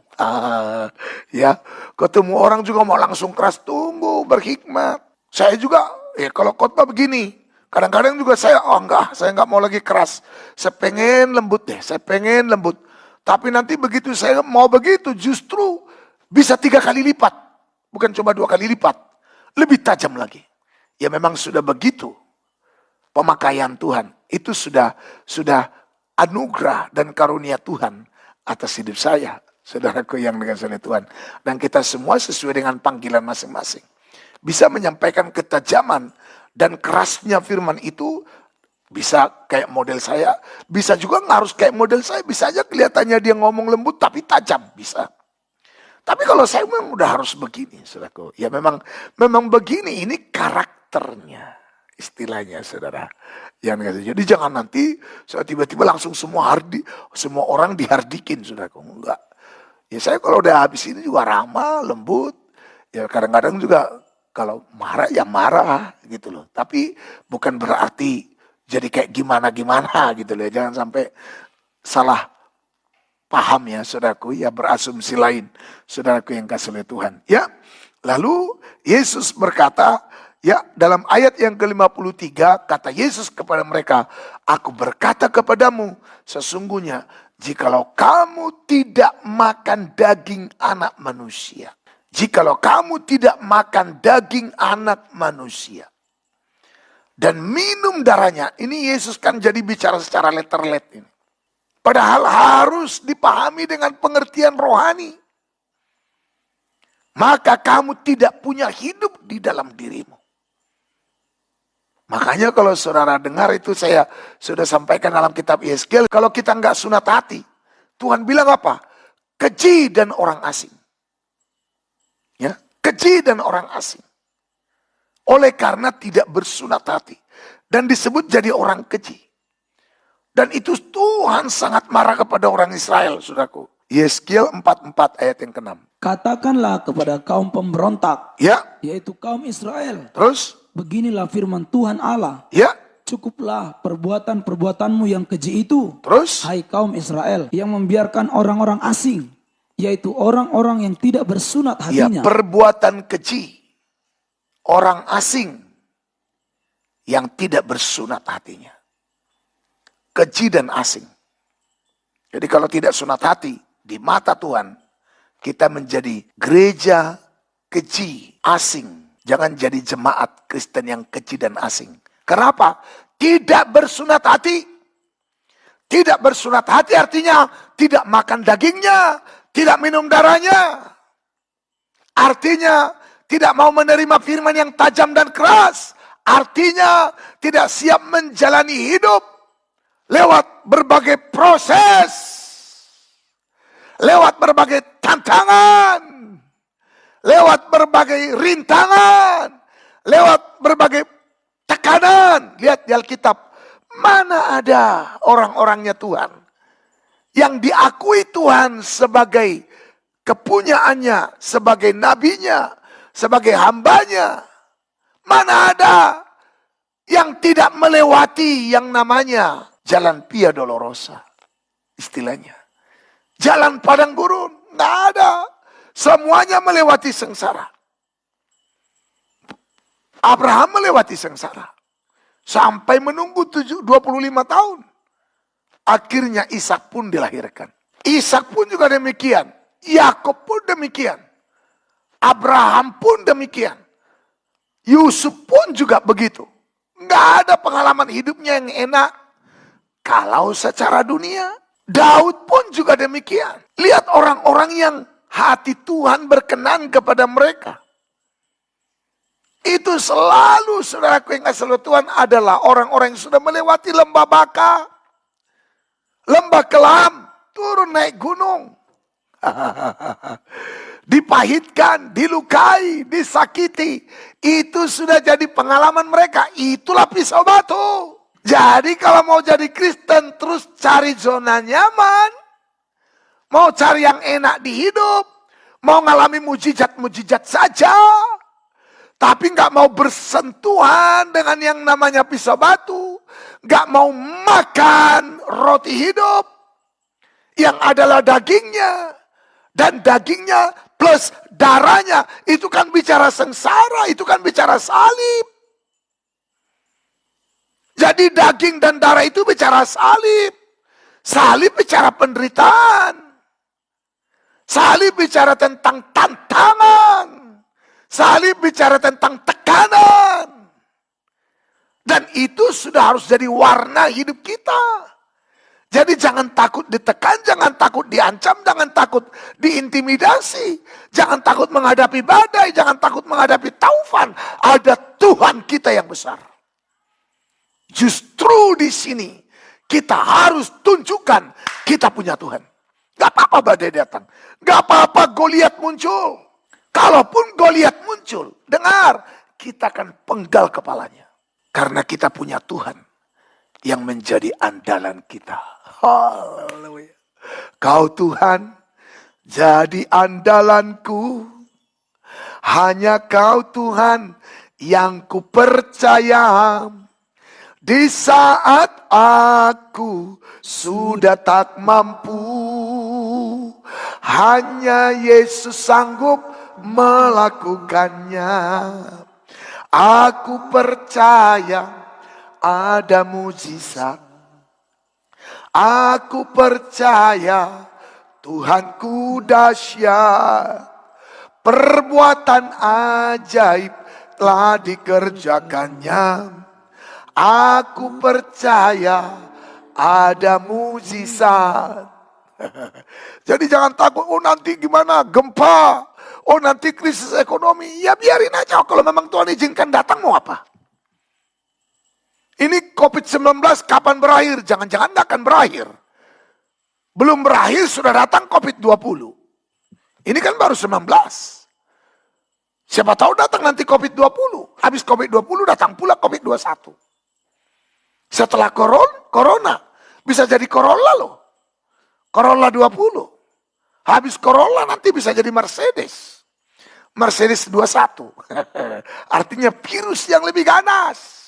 Ya, ketemu orang juga mau langsung keras, tunggu berhikmat. Saya juga, kalau khotbah begini, kadang-kadang juga saya enggak mau lagi keras. Saya pengen lembut deh, saya pengen lembut. Tapi nanti begitu saya mau begitu, justru bisa 3 kali lipat. Bukan cuma 2 kali lipat, lebih tajam lagi. Ya memang sudah begitu. Pemakaian Tuhan itu sudah anugerah dan karunia Tuhan atas hidup saya, saudaraku yang dikasihi Tuhan. Dan kita semua sesuai dengan panggilan masing-masing. Bisa menyampaikan ketajaman dan kerasnya firman itu, bisa kayak model saya, bisa juga nggak harus kayak model saya, bisa aja kelihatannya dia ngomong lembut tapi tajam, bisa. Tapi kalau saya memang udah harus begini, saudaraku. Ya memang begini, ini karakternya. Istilahnya saudara. Jadi jangan nanti saya tiba-tiba langsung semua orang dihardikin, saudaraku. Enggak. Ya saya kalau udah habis ini juga ramah, lembut. Ya kadang-kadang juga kalau marah ya marah gitu loh. Tapi bukan berarti jadi kayak gimana-gimana gitu loh. Jangan sampai salah paham ya saudaraku, ya berasumsi lain. Saudaraku yang kasih oleh Tuhan. Ya, lalu Yesus berkata, ya dalam ayat yang ke-53 kata Yesus kepada mereka, aku berkata kepadamu, sesungguhnya jikalau kamu tidak makan daging anak manusia. Jikalau kamu tidak makan daging anak manusia. Dan minum darahnya. Ini Yesus kan jadi bicara secara letterlet ini. Padahal harus dipahami dengan pengertian rohani. Maka kamu tidak punya hidup di dalam dirimu. Makanya kalau saudara dengar itu saya sudah sampaikan dalam kitab Yeskiel. Kalau kita nggak sunat hati. Tuhan bilang apa? Keji dan orang asing. Ya, keji dan orang asing. Oleh karena tidak bersunat hati. Dan disebut jadi orang keji. Dan itu Tuhan sangat marah kepada orang Israel, saudaraku. Yeskiel 44 ayat yang ke-6. Katakanlah kepada kaum pemberontak, Ya. yaitu kaum Israel. Terus? Beginilah firman Tuhan Allah. Ya. Cukuplah perbuatan-perbuatanmu yang keji itu. Terus? Hai kaum Israel, yang membiarkan orang-orang asing, yaitu orang-orang yang tidak bersunat Ya, hatinya. perbuatan keji. Orang asing yang tidak bersunat hatinya. Keji dan asing. Jadi kalau tidak sunat hati, di mata Tuhan, kita menjadi gereja keji, asing. Jangan jadi jemaat Kristen yang keji dan asing. Kenapa? Tidak bersunat hati. Tidak bersunat hati artinya tidak makan dagingnya, tidak minum darahnya. Artinya tidak mau menerima firman yang tajam dan keras. Artinya tidak siap menjalani hidup lewat berbagai proses, lewat berbagai tantangan, lewat berbagai rintangan, lewat berbagai tekanan. Lihat di Alkitab, mana ada orang-orangnya Tuhan yang diakui Tuhan sebagai kepunyaannya, sebagai nabinya, sebagai hambanya. Mana ada yang tidak melewati yang namanya jalan Via Dolorosa, istilahnya. Jalan padang gurun, nggak ada. Semuanya melewati sengsara. Abraham melewati sengsara. Sampai menunggu 25 tahun. Akhirnya Ishak pun dilahirkan. Ishak pun juga demikian. Yakub pun demikian. Abraham pun demikian. Yusuf pun juga begitu. Nggak ada pengalaman hidupnya yang enak. Kalau secara dunia, Daud pun juga demikian. Lihat orang-orang yang hati Tuhan berkenan kepada mereka. Itu selalu, saudaraku yang kasih Tuhan, adalah orang-orang yang sudah melewati lembah baka, lembah kelam, turun naik gunung. Dipahitkan, dilukai, disakiti. Itu sudah jadi pengalaman mereka. Itulah pisau batu. Jadi kalau mau jadi Kristen terus cari zona nyaman, mau cari yang enak di hidup, mau ngalami mujizat-mujizat saja, tapi nggak mau bersentuhan dengan yang namanya pisau batu, nggak mau makan roti hidup yang adalah dagingnya, dan dagingnya plus darahnya, itu kan bicara sengsara, itu kan bicara salib. Jadi daging dan darah itu bicara salib. Salib bicara penderitaan. Salib bicara tentang tantangan. Salib bicara tentang tekanan. Dan itu sudah harus jadi warna hidup kita. Jadi jangan takut ditekan, jangan takut diancam, jangan takut diintimidasi. Jangan takut menghadapi badai, jangan takut menghadapi taufan. Ada Tuhan kita yang besar. Justru di sini kita harus tunjukkan kita punya Tuhan. Gak apa-apa badai datang. Gak apa-apa Goliat muncul. Kalaupun Goliat muncul, dengar, kita akan penggal kepalanya. Karena kita punya Tuhan yang menjadi andalan kita. Haleluya. Kau Tuhan jadi andalanku. Hanya Kau Tuhan yang ku percaya. Di saat aku sudah tak mampu, hanya Yesus sanggup melakukannya. Aku percaya ada mujizat. Aku percaya Tuhanku dahsyat. Perbuatan ajaib telah dikerjakannya. Aku percaya ada mujizat. Jadi jangan takut, oh nanti gimana, gempa, oh nanti krisis ekonomi. Ya biarin aja, kalau memang Tuhan izinkan datang mau apa? Ini COVID-19 kapan berakhir? Jangan-jangan gak akan berakhir. Belum berakhir sudah datang COVID-20. Ini kan baru 19. Siapa tahu datang nanti COVID-20. Habis COVID-20 datang pula COVID-21. Setelah Corona, bisa jadi Corolla loh. Corolla 20. Habis Corolla nanti bisa jadi Mercedes. Mercedes 21. Artinya virus yang lebih ganas.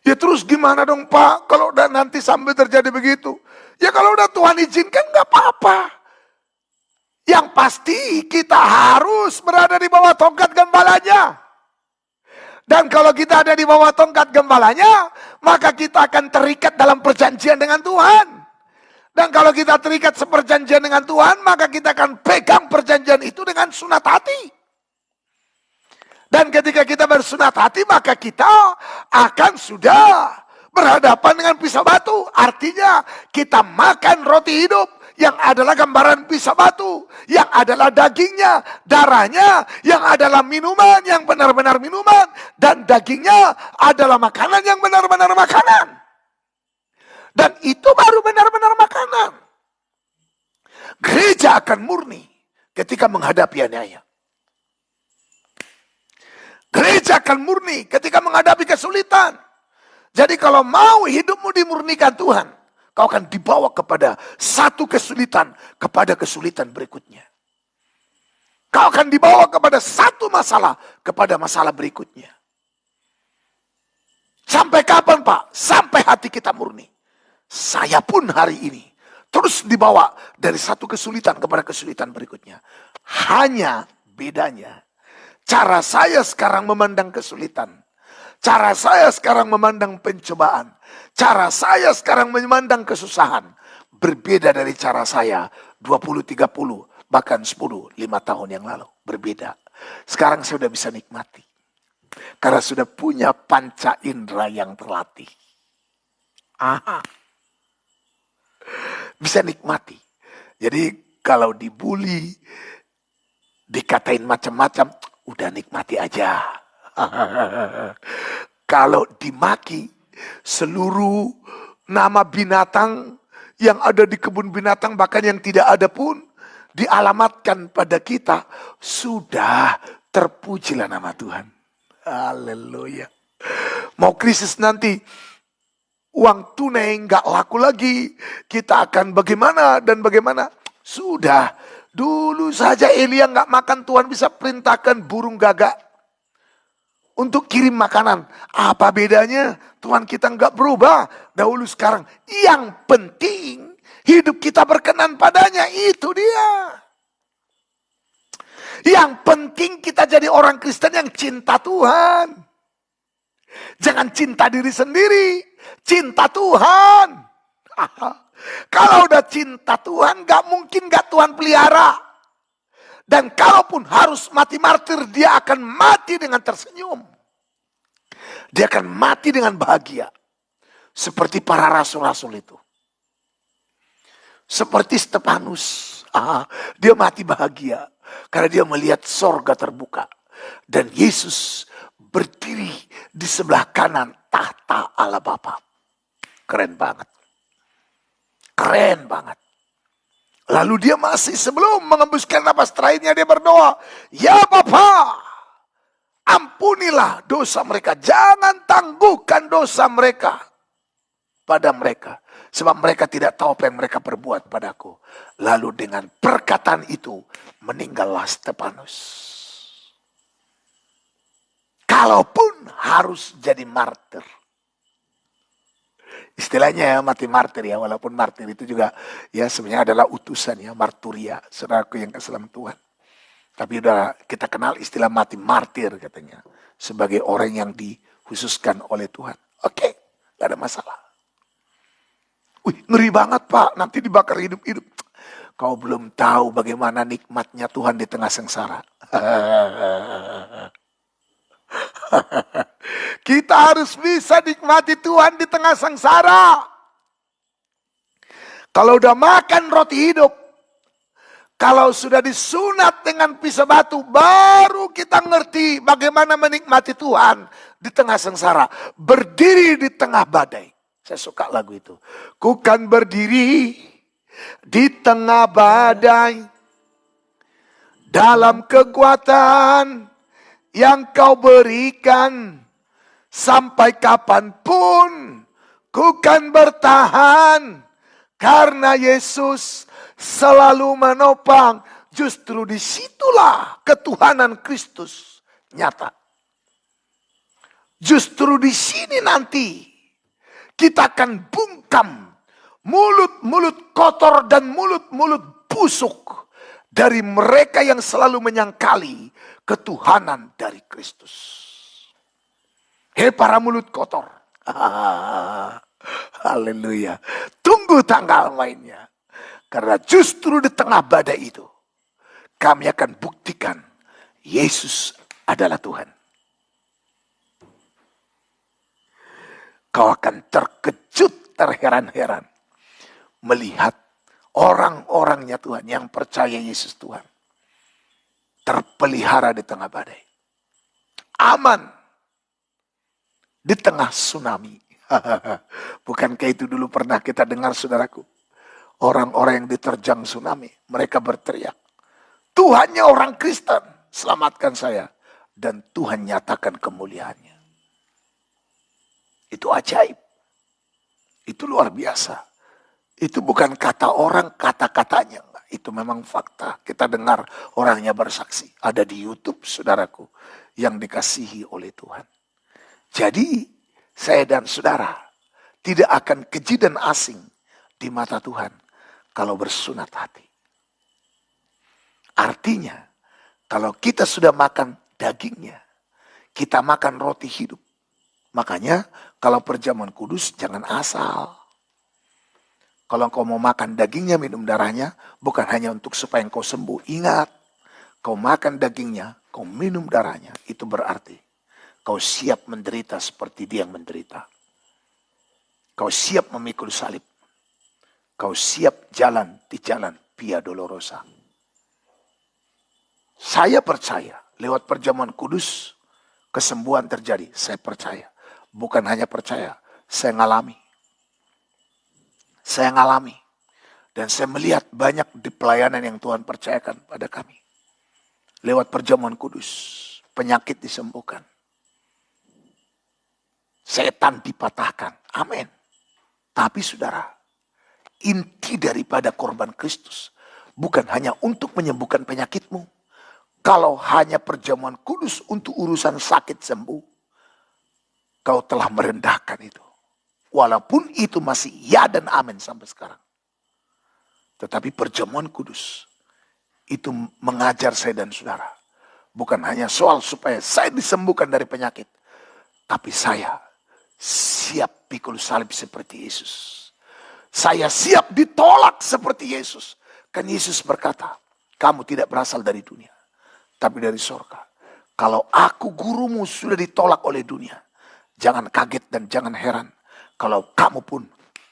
Ya terus gimana dong Pak, kalau udah nanti sampai terjadi begitu? Ya kalau udah Tuhan izinkan gak apa-apa. Yang pasti kita harus berada di bawah tongkat gembalanya. Dan kalau kita ada di bawah tongkat gembalanya, maka kita akan terikat dalam perjanjian dengan Tuhan. Dan kalau kita terikat seperjanjian dengan Tuhan, maka kita akan pegang perjanjian itu dengan sunat hati. Dan ketika kita bersunat hati, maka kita akan sudah berhadapan dengan pisau batu. Artinya kita makan roti hidup yang adalah gambaran pisau batu. Yang adalah dagingnya, darahnya, yang adalah minuman yang benar-benar minuman. Dan dagingnya adalah makanan yang benar-benar makanan. Dan itu baru benar-benar makanan. Gereja akan murni ketika menghadapi aniaya. Gereja akan murni ketika menghadapi kesulitan. Jadi kalau mau hidupmu dimurnikan Tuhan, kau akan dibawa kepada satu kesulitan, kepada kesulitan berikutnya. Kau akan dibawa kepada satu masalah, kepada masalah berikutnya. Sampai kapan Pak? Sampai hati kita murni. Saya pun hari ini terus dibawa dari satu kesulitan kepada kesulitan berikutnya. Hanya bedanya, cara saya sekarang memandang kesulitan. Cara saya sekarang memandang pencobaan. Cara saya sekarang memandang kesusahan. Berbeda dari cara saya 20, 30, bahkan 10, 5 tahun yang lalu. Berbeda. Sekarang saya sudah bisa nikmati. Karena sudah punya panca indera yang terlatih. Aha. Bisa nikmati. Jadi kalau dibully, dikatain macam-macam, udah nikmati aja. Kalau dimaki, seluruh nama binatang yang ada di kebun binatang, bahkan yang tidak ada pun, dialamatkan pada kita, sudah terpujilah nama Tuhan. Haleluya. Mau krisis nanti, uang tunai nggak laku lagi, kita akan bagaimana dan bagaimana? Sudah, dulu saja Elia nggak makan, Tuhan bisa perintahkan burung gagak untuk kirim makanan. Apa bedanya? Tuhan kita nggak berubah dahulu sekarang. Yang penting hidup kita berkenan padanya, itu dia. Yang penting kita jadi orang Kristen yang cinta Tuhan. Jangan cinta diri sendiri, cinta Tuhan. Kalau udah cinta Tuhan, gak mungkin gak Tuhan pelihara. Dan kalaupun harus mati martir, dia akan mati dengan tersenyum. Dia akan mati dengan bahagia. Seperti para rasul-rasul itu. Seperti Stefanus. Dia mati bahagia. Karena dia melihat sorga terbuka. Dan Yesus berdiri di sebelah kanan tahta Allah Bapa. Keren banget. Keren banget. Lalu dia masih sebelum mengembuskan napas terakhirnya, dia berdoa, ya Bapa, ampunilah dosa mereka. Jangan tangguhkan dosa mereka pada mereka. Sebab mereka tidak tahu apa yang mereka perbuat padaku. Lalu dengan perkataan itu meninggallah Stefanus. Kalaupun harus jadi martir. Istilahnya ya, mati martir ya, walaupun martir itu juga ya sebenarnya adalah utusan ya, marturia, saudaraku yang kasih dalam Tuhan. Tapi udah kita kenal istilah mati martir katanya, sebagai orang yang dikhususkan oleh Tuhan. Oke, gak ada masalah. Wih, ngeri banget Pak, nanti dibakar hidup-hidup. Kau belum tahu bagaimana nikmatnya Tuhan di tengah sengsara. Kita harus bisa nikmati Tuhan di tengah sengsara. Kalau udah makan roti hidup, kalau sudah disunat dengan pisau batu, baru kita ngerti bagaimana menikmati Tuhan di tengah sengsara. Berdiri di tengah badai. Saya suka lagu itu. Ku kan berdiri di tengah badai, dalam kekuatan yang kau berikan, sampai kapanpun ku kan bertahan, karena Yesus selalu menopang. Justru disitulah ketuhanan Kristus nyata. Justru di sini nanti kita akan bungkam mulut-mulut kotor dan mulut-mulut busuk dari mereka yang selalu menyangkali ketuhanan dari Kristus. Hei para mulut kotor. Haleluya. Tunggu tanggal mainnya. Karena justru di tengah badai itu, kami akan buktikan Yesus adalah Tuhan. Kau akan terkejut, terheran-heran melihat orang-orangnya Tuhan yang percaya Yesus Tuhan terpelihara di tengah badai, aman di tengah tsunami. Bukankah itu dulu pernah kita dengar, saudaraku? Orang-orang yang diterjang tsunami, mereka berteriak, Tuhannya orang Kristen, selamatkan saya. Dan Tuhan nyatakan kemuliaannya. Itu ajaib. Itu luar biasa. Itu bukan kata orang, kata-katanya. Itu memang fakta. Kita dengar orangnya bersaksi. Ada di YouTube, saudaraku, yang dikasihi oleh Tuhan. Jadi, saya dan saudara tidak akan keji dan asing di mata Tuhan kalau bersunat hati. Artinya, kalau kita sudah makan dagingnya, kita makan roti hidup. Makanya kalau perjamuan kudus jangan asal. Kalau engkau mau makan dagingnya, minum darahnya, bukan hanya untuk supaya engkau sembuh. Ingat, kau makan dagingnya, kau minum darahnya. Itu berarti kau siap menderita seperti dia yang menderita. Kau siap memikul salib. Kau siap jalan di jalan Via Dolorosa. Saya percaya lewat perjamuan kudus kesembuhan terjadi. Saya percaya. Bukan hanya percaya, saya ngalami. Saya ngalami. Dan saya melihat banyak di pelayanan yang Tuhan percayakan pada kami. Lewat perjamuan kudus, penyakit disembuhkan. Setan dipatahkan. Amin. Tapi saudara, inti daripada korban Kristus bukan hanya untuk menyembuhkan penyakitmu. Kalau hanya perjamuan kudus untuk urusan sakit sembuh, kau telah merendahkan itu. Walaupun itu masih ya dan amin sampai sekarang. Tetapi perjamuan kudus itu mengajar saya dan saudara. Bukan hanya soal supaya saya disembuhkan dari penyakit. Tapi saya siap pikul salib seperti Yesus. Saya siap ditolak seperti Yesus. Kan Yesus berkata, kamu tidak berasal dari dunia, tapi dari sorga. Kalau aku gurumu sudah ditolak oleh dunia, jangan kaget dan jangan heran kalau kamu pun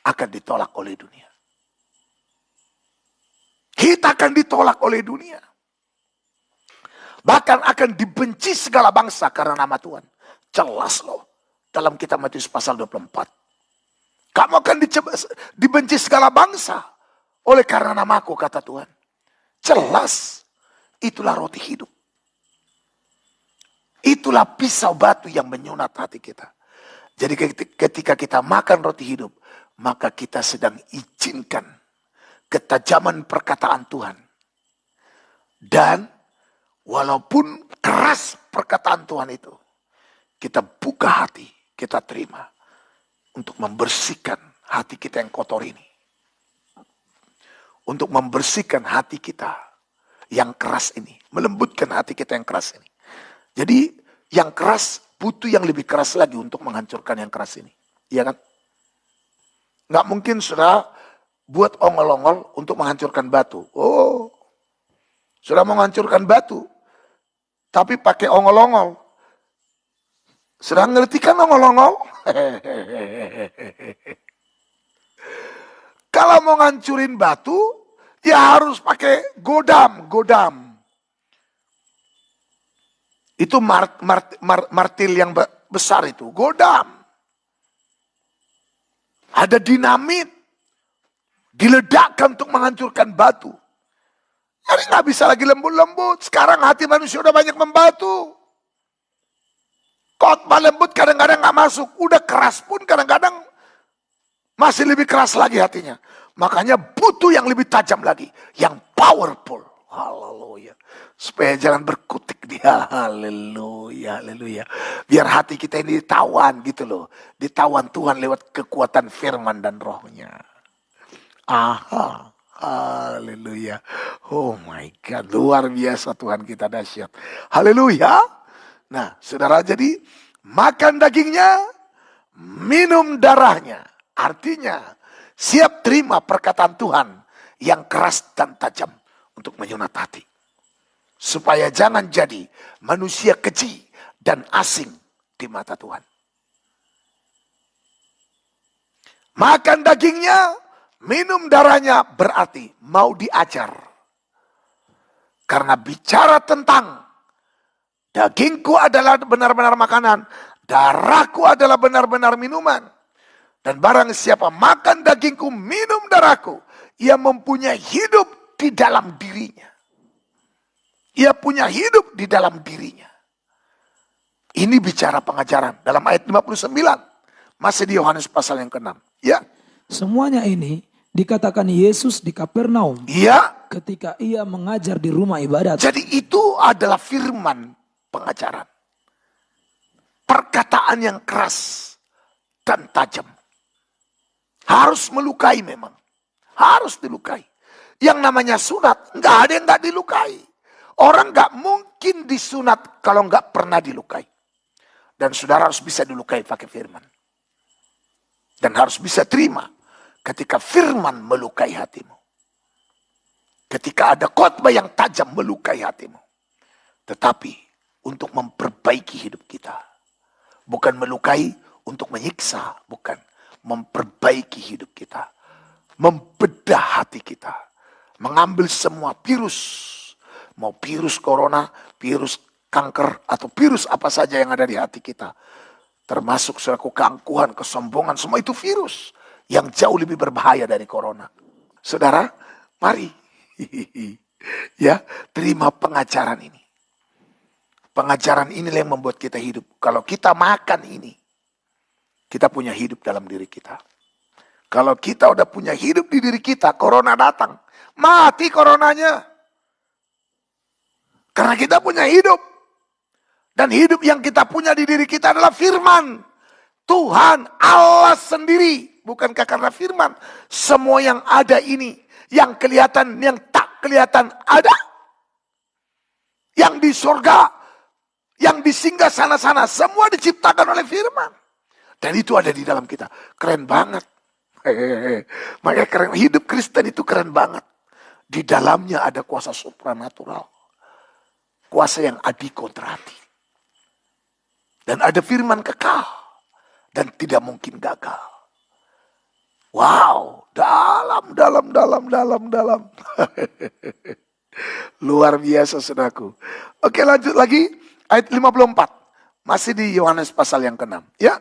akan ditolak oleh dunia. Kita akan ditolak oleh dunia. Bahkan akan dibenci segala bangsa karena nama Tuhan. Jelas loh. Dalam kitab Matius pasal 24. Kamu akan dibenci segala bangsa oleh karena namaku, kata Tuhan. Jelas. Itulah roti hidup. Itulah pisau batu yang menyunat hati kita. Jadi ketika kita makan roti hidup, maka kita sedang izinkan ketajaman perkataan Tuhan. Dan walaupun keras perkataan Tuhan itu, kita buka hati, kita terima untuk membersihkan hati kita yang kotor ini. Untuk membersihkan hati kita yang keras ini. Melembutkan hati kita yang keras ini. Jadi yang keras butuh yang lebih keras lagi untuk menghancurkan yang keras ini. Iya kan? Nggak mungkin sudah buat ongol-ongol untuk menghancurkan batu. Oh, sudah menghancurkan batu. Tapi pakai ongol-ongol. Sudah ngerti kan ongol-ongol? Kalau mau ngancurin batu, ya harus pakai godam. Itu martil yang besar itu, godam. Ada dinamit, diledakkan untuk menghancurkan batu. Jadi nggak bisa lagi lembut-lembut. Sekarang hati manusia udah banyak membatu. Khotbah lembut kadang-kadang nggak masuk. Udah keras pun kadang-kadang masih lebih keras lagi hatinya. Makanya butuh yang lebih tajam lagi. Yang powerful. Haleluya. Supaya jangan berkutik dia. Haleluya. Biar hati kita ini ditawan gitu loh. Ditawan Tuhan lewat kekuatan firman dan rohnya. Aha. Haleluya. Oh my God. Luar biasa Tuhan kita dahsyat. Haleluya. Nah saudara, jadi makan dagingnya, minum darahnya. Artinya siap terima perkataan Tuhan yang keras dan tajam untuk menyunat hati. Supaya jangan jadi manusia keji dan asing di mata Tuhan. Makan dagingnya, minum darahnya berarti mau diajar. Karena bicara tentang dagingku adalah benar-benar makanan, darahku adalah benar-benar minuman. Dan barang siapa makan dagingku, minum darahku, ia mempunyai hidup di dalam dirinya. Ia punya hidup di dalam dirinya. Ini bicara pengajaran dalam ayat 59. Masih di Yohanes pasal yang ke-6. Ya. Semuanya ini dikatakan Yesus di Kapernaum. Ya. Ketika ia mengajar di rumah ibadat. Jadi itu adalah firman pengajaran. Perkataan yang keras dan tajam. Harus melukai memang. Harus dilukai. Yang namanya sunat, nggak ada yang nggak dilukai. Orang nggak mungkin disunat kalau nggak pernah dilukai. Dan saudara harus bisa dilukai pakai firman. Dan harus bisa terima ketika firman melukai hatimu. Ketika ada khotbah yang tajam melukai hatimu. Tetapi untuk memperbaiki hidup kita. Bukan melukai untuk menyiksa, bukan. Memperbaiki hidup kita. Membedah hati kita. Mengambil semua virus. Mau virus corona, virus kanker, atau virus apa saja yang ada di hati kita. Termasuk selaku keangkuhan, kesombongan, semua itu virus. Yang jauh lebih berbahaya dari corona. Saudara, mari. Ya, terima pengajaran ini. Pengajaran inilah yang membuat kita hidup. Kalau kita makan ini, kita punya hidup dalam diri kita. Kalau kita udah punya hidup di diri kita, corona datang. Mati coronanya. Karena kita punya hidup. Dan hidup yang kita punya di diri kita adalah firman. Tuhan Allah sendiri. Bukankah karena firman. Semua yang ada ini. Yang kelihatan, yang tak kelihatan ada. Yang di surga. Yang di singgah sana-sana. Semua diciptakan oleh firman. Dan itu ada di dalam kita. Keren banget. Makanya keren. Hidup Kristen itu keren banget. Di dalamnya ada kuasa supranatural. Kuasa yang adikontrati. Dan ada firman kekal. Dan tidak mungkin gagal. Wow. Dalam. Luar biasa saudaraku. Oke, lanjut lagi. Ayat 54. Masih di Yohanes pasal yang ke-6. Ya.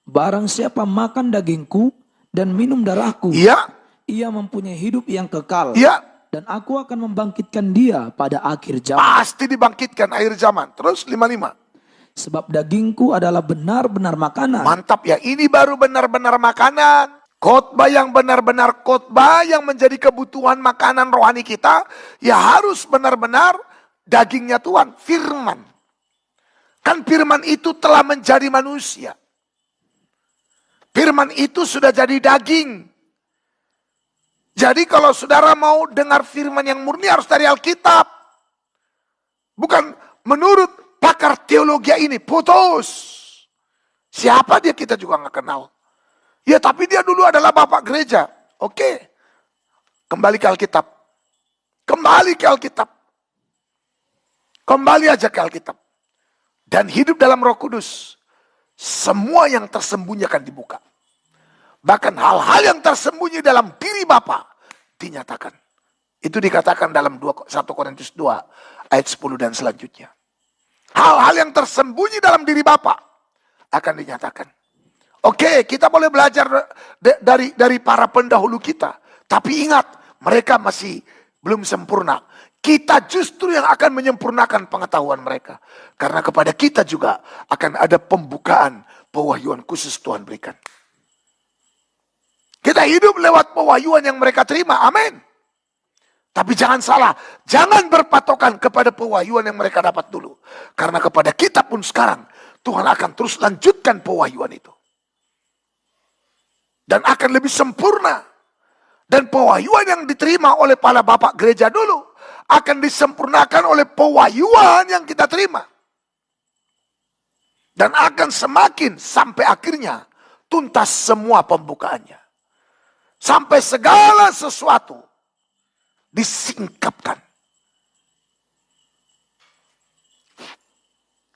Barang siapa makan dagingku dan minum darahku. Ya. Ia mempunyai hidup yang kekal. Ya. Dan aku akan membangkitkan dia pada akhir zaman. Pasti dibangkitkan akhir zaman. Terus 55. Sebab dagingku adalah benar-benar makanan. Mantap ya, ini baru benar-benar makanan. Khotbah yang benar-benar khotbah yang menjadi kebutuhan makanan rohani kita. Ya harus benar-benar dagingnya Tuhan, firman. Kan firman itu telah menjadi manusia. Firman itu sudah jadi daging. Jadi kalau saudara mau dengar firman yang murni harus dari Alkitab. Bukan menurut pakar teologi ini, putus. Siapa dia kita juga nggak kenal. Ya tapi dia dulu adalah bapak gereja. Oke. Kembali ke Alkitab. Kembali ke Alkitab. Kembali aja ke Alkitab. Dan hidup dalam Roh Kudus. Semua yang tersembunyi akan dibuka. Bahkan hal-hal yang tersembunyi dalam diri Bapa dinyatakan. Itu dikatakan dalam 1 Korintus 2 ayat 10 dan selanjutnya. Hal-hal yang tersembunyi dalam diri Bapa akan dinyatakan. Oke, kita boleh belajar dari para pendahulu kita. Tapi ingat, mereka masih belum sempurna. Kita justru yang akan menyempurnakan pengetahuan mereka. Karena kepada kita juga akan ada pembukaan pewahyuan khusus Tuhan berikan. Kita hidup lewat pewahyuan yang mereka terima. Amin. Tapi jangan salah. Jangan berpatokan kepada pewahyuan yang mereka dapat dulu. Karena kepada kita pun sekarang Tuhan akan terus lanjutkan pewahyuan itu. Dan akan lebih sempurna. Dan pewahyuan yang diterima oleh para bapak gereja dulu akan disempurnakan oleh pewahyuan yang kita terima. Dan akan semakin sampai akhirnya tuntas semua pembukaannya. Sampai segala sesuatu disingkapkan.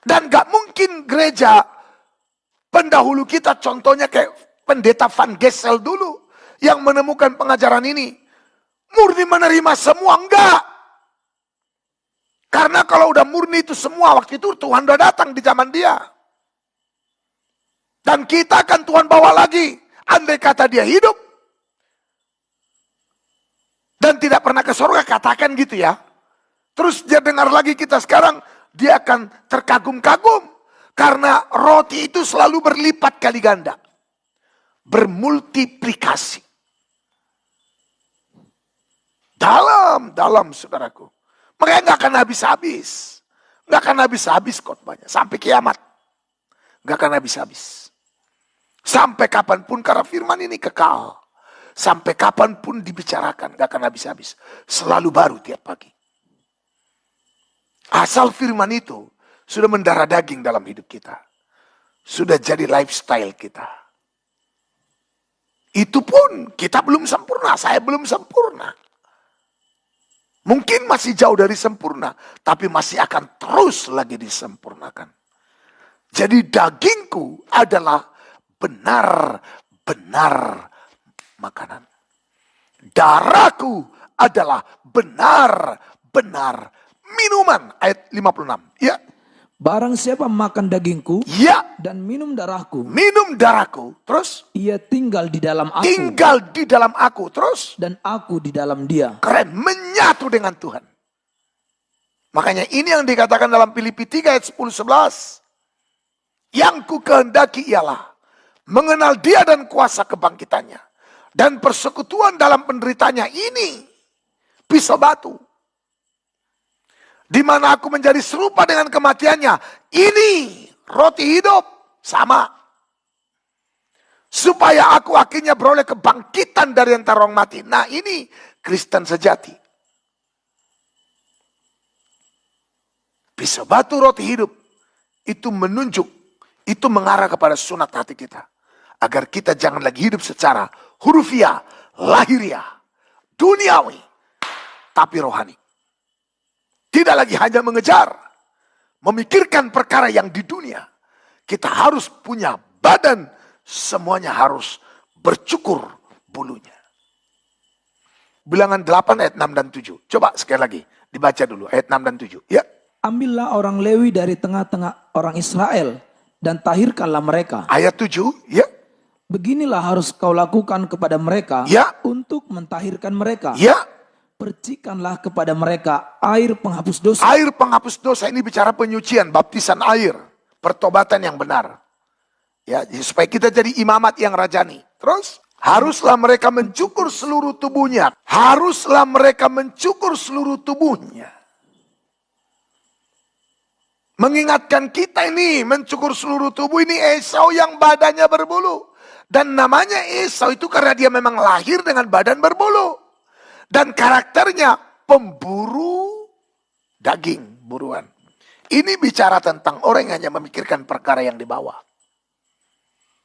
Dan gak mungkin gereja pendahulu kita, contohnya kayak Pendeta Van Gessel dulu, yang menemukan pengajaran ini, murni menerima semua, enggak. Karena kalau udah murni itu semua, waktu itu Tuhan udah datang di zaman dia. Dan kita akan Tuhan bawa lagi, andai kata dia hidup, dan tidak pernah ke surga, katakan gitu ya. Terus dia dengar lagi kita sekarang, dia akan terkagum-kagum. Karena roti itu selalu berlipat kali ganda. Bermultiplikasi. Dalam saudaraku. Makanya gak akan habis-habis. Gak akan habis-habis khotbahnya. Sampai kiamat. Gak akan habis-habis. Sampai kapanpun, karena firman ini kekal. Sampai kapanpun dibicarakan. Gak akan habis-habis. Selalu baru tiap pagi. Asal firman itu sudah mendarah daging dalam hidup kita. Sudah jadi lifestyle kita. Itu pun kita belum sempurna, saya belum sempurna. Mungkin masih jauh dari sempurna, tapi masih akan terus lagi disempurnakan. Jadi dagingku adalah benar-benar makanan. Darahku adalah benar-benar minuman. Ayat 56. Ya. Barang siapa makan dagingku Ya. dan minum darahku, Terus ia tinggal di dalam aku. tinggal di dalam aku. Terus Dan aku di dalam dia. keren, menyatu dengan Tuhan. Makanya ini yang dikatakan dalam Filipi 3 ayat 10-11. Yang ku kehendaki ialah mengenal dia dan kuasa kebangkitannya. Dan persekutuan dalam penderitanya ini pisau batu. Di mana aku menjadi serupa dengan kematiannya. Ini roti hidup. Sama. Supaya aku akhirnya beroleh kebangkitan dari antara orang mati. Nah ini Kristen sejati. Pisau batu roti hidup. Itu menunjuk. Itu mengarah kepada sunat hati kita. Agar kita jangan lagi hidup secara hurufiah, lahiriah, duniawi. Tapi rohani. Tidak lagi hanya mengejar, memikirkan perkara yang di dunia. Kita harus punya badan, semuanya harus bercukur bulunya. Bilangan 8 ayat 6 dan 7. Coba sekali lagi, dibaca dulu ayat 6 dan 7. Ya. Ambillah orang Lewi dari tengah-tengah orang Israel dan tahirkanlah mereka. Ayat 7, ya. Beginilah harus kau lakukan kepada mereka Ya. untuk mentahirkan mereka. Ya. Percikanlah kepada mereka air penghapus dosa. Air penghapus dosa ini bicara penyucian, baptisan air, pertobatan yang benar. Ya, supaya kita jadi imamat yang rajani. Terus, haruslah mereka mencukur seluruh tubuhnya. Haruslah mereka mencukur seluruh tubuhnya. Mengingatkan kita ini, mencukur seluruh tubuh ini Esau yang badannya berbulu. Dan namanya Esau itu karena dia memang lahir dengan badan berbulu. Dan karakternya pemburu daging, buruan. Ini bicara tentang orang yang hanya memikirkan perkara yang di bawah.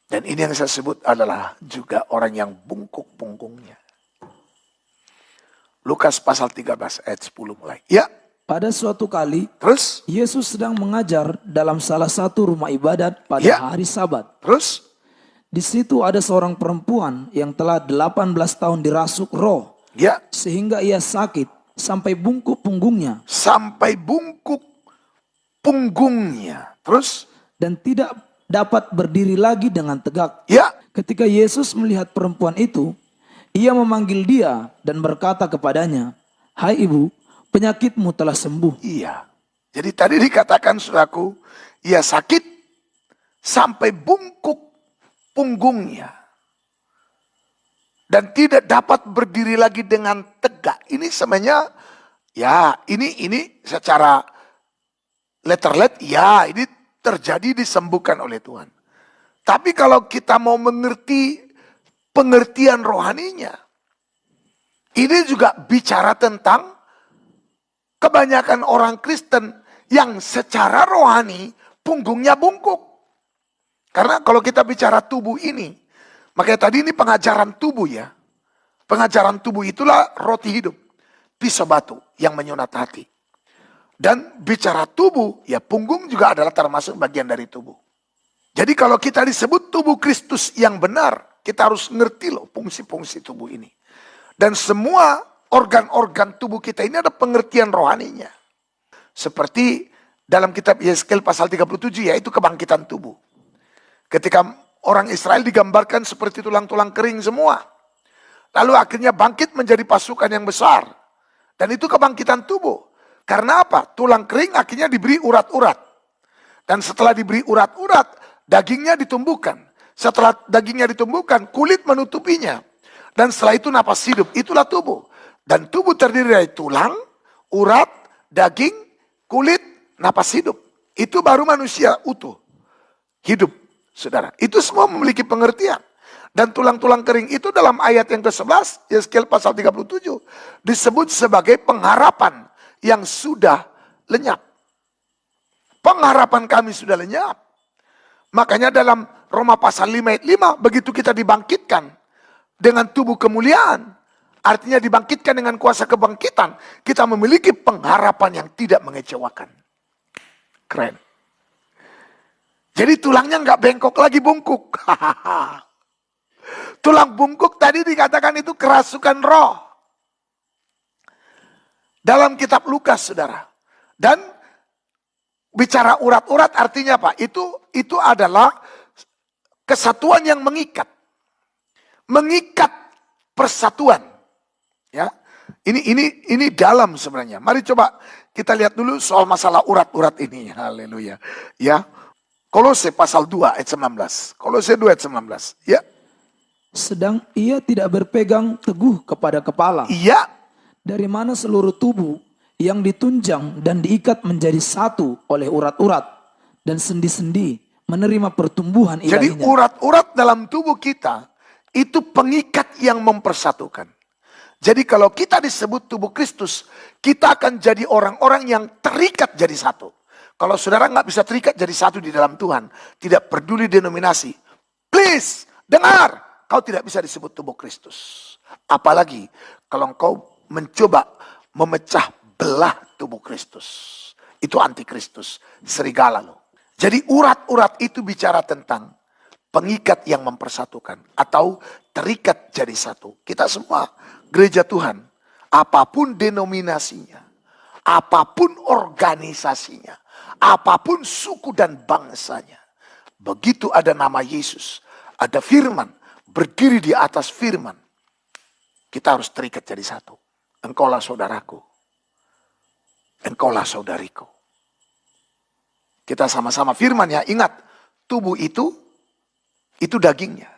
Dan ini yang saya sebut adalah juga orang yang bungkuk punggungnya. Lukas pasal 13 ayat 10 mulai. Ya. Pada suatu kali, Terus? Yesus sedang mengajar dalam salah satu rumah ibadat pada Ya. hari Sabat. Terus? Di situ ada seorang perempuan yang telah 18 tahun dirasuk roh, Ya. sehingga ia sakit sampai bungkuk punggungnya Sampai bungkuk punggungnya. Terus? dan tidak dapat berdiri lagi dengan tegak. Ya. Ketika Yesus melihat perempuan itu, ia memanggil dia dan berkata kepadanya, "Hai ibu, penyakitmu telah sembuh." Iya. Jadi tadi dikatakan saudaraku, ia sakit sampai bungkuk punggungnya. Dan tidak dapat berdiri lagi dengan tegak. Ini sebenarnya, ya ini secara letter-let, ya ini terjadi disembuhkan oleh Tuhan. Tapi kalau kita mau mengerti pengertian rohaninya, ini juga bicara tentang kebanyakan orang Kristen yang secara rohani punggungnya bungkuk. Karena kalau kita bicara tubuh ini, makanya tadi ini pengajaran tubuh ya. Pengajaran tubuh itulah roti hidup, pisau batu yang menyunat hati. Dan bicara tubuh, ya punggung juga adalah termasuk bagian dari tubuh. Jadi kalau kita disebut tubuh Kristus yang benar, kita harus ngerti loh fungsi-fungsi tubuh ini. Dan semua organ-organ tubuh kita ini ada pengertian rohaninya. Seperti dalam kitab Yeskel pasal 37, yaitu kebangkitan tubuh. Ketika orang Israel digambarkan seperti tulang-tulang kering semua. Lalu akhirnya bangkit menjadi pasukan yang besar. Dan itu kebangkitan tubuh. Karena apa? Tulang kering akhirnya diberi urat-urat. Dan setelah diberi urat-urat, dagingnya ditumbuhkan. Setelah dagingnya ditumbuhkan, kulit menutupinya. Dan setelah itu napas hidup, itulah tubuh. Dan tubuh terdiri dari tulang, urat, daging, kulit, napas hidup. Itu baru manusia utuh. Hidup, saudara. Itu semua memiliki pengertian. Dan tulang-tulang kering itu dalam ayat yang ke-11, Yeskel pasal 37, disebut sebagai pengharapan yang sudah lenyap. Pengharapan kami sudah lenyap. Makanya dalam Roma pasal 5 ayat 5, begitu kita dibangkitkan dengan tubuh kemuliaan, artinya dibangkitkan dengan kuasa kebangkitan, kita memiliki pengharapan yang tidak mengecewakan. Keren. Jadi tulangnya nggak bengkok lagi, bungkuk. Tulang bungkuk tadi dikatakan itu kerasukan roh. Dalam kitab Lukas, saudara. Dan bicara urat-urat artinya apa? Itu adalah kesatuan yang mengikat. Mengikat persatuan. Ya. Ini dalam sebenarnya. Mari coba kita lihat dulu soal masalah urat-urat ini. Haleluya. Ya. Kolose pasal 2 ayat 19. Kolose 2 ayat 19. Ya. Sedang ia tidak berpegang teguh kepada kepala, Iya. dari mana seluruh tubuh yang ditunjang dan diikat menjadi satu oleh urat-urat dan sendi-sendi menerima pertumbuhan Jadi ilahinya. urat-urat dalam tubuh kita itu pengikat yang mempersatukan. Jadi kalau kita disebut tubuh Kristus, kita akan jadi orang-orang yang terikat jadi satu. Kalau saudara nggak bisa terikat jadi satu di dalam Tuhan, tidak peduli denominasi, please dengar, kau tidak bisa disebut tubuh Kristus. Apalagi kalau engkau mencoba memecah belah tubuh Kristus. Itu antikristus, serigala loh. Jadi urat-urat itu bicara tentang pengikat yang mempersatukan atau terikat jadi satu. Kita semua gereja Tuhan, apapun denominasinya, apapun organisasinya, apapun suku dan bangsanya, begitu ada nama Yesus, ada firman, berdiri di atas firman, kita harus terikat jadi satu. Engkaulah saudaraku, engkaulah saudariku. Kita sama-sama firman ya, ingat, tubuh itu dagingnya.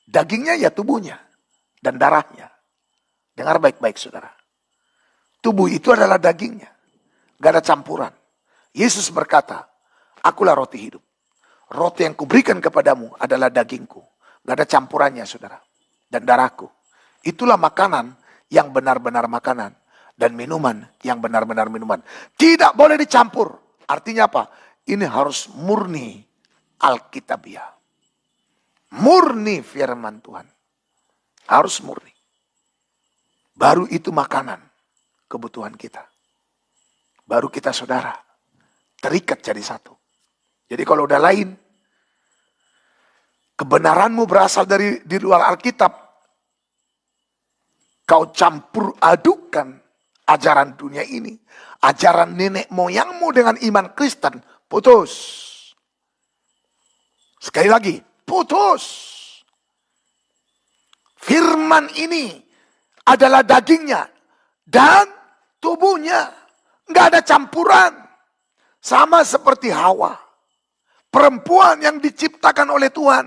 Dagingnya ya tubuhnya dan darahnya. Dengar baik-baik saudara. Tubuh itu adalah dagingnya. Gak ada campuran. Yesus berkata, akulah roti hidup. Roti yang kuberikan kepadamu adalah dagingku. Gak ada campurannya, saudara. Dan darahku. Itulah makanan yang benar-benar makanan. Dan minuman yang benar-benar minuman. Tidak boleh dicampur. Artinya apa? Ini harus murni Alkitabiah. Murni firman Tuhan. Harus murni. Baru itu makanan kebutuhan kita. Baru kita saudara terikat jadi satu. Jadi kalau udah lain, kebenaranmu berasal dari di luar Alkitab, kau campur adukan ajaran dunia ini, ajaran nenek moyangmu dengan iman Kristen, putus. Sekali lagi, putus. Firman ini adalah dagingnya dan tubuhnya. Nggak ada campuran. Sama seperti Hawa. Perempuan yang diciptakan oleh Tuhan.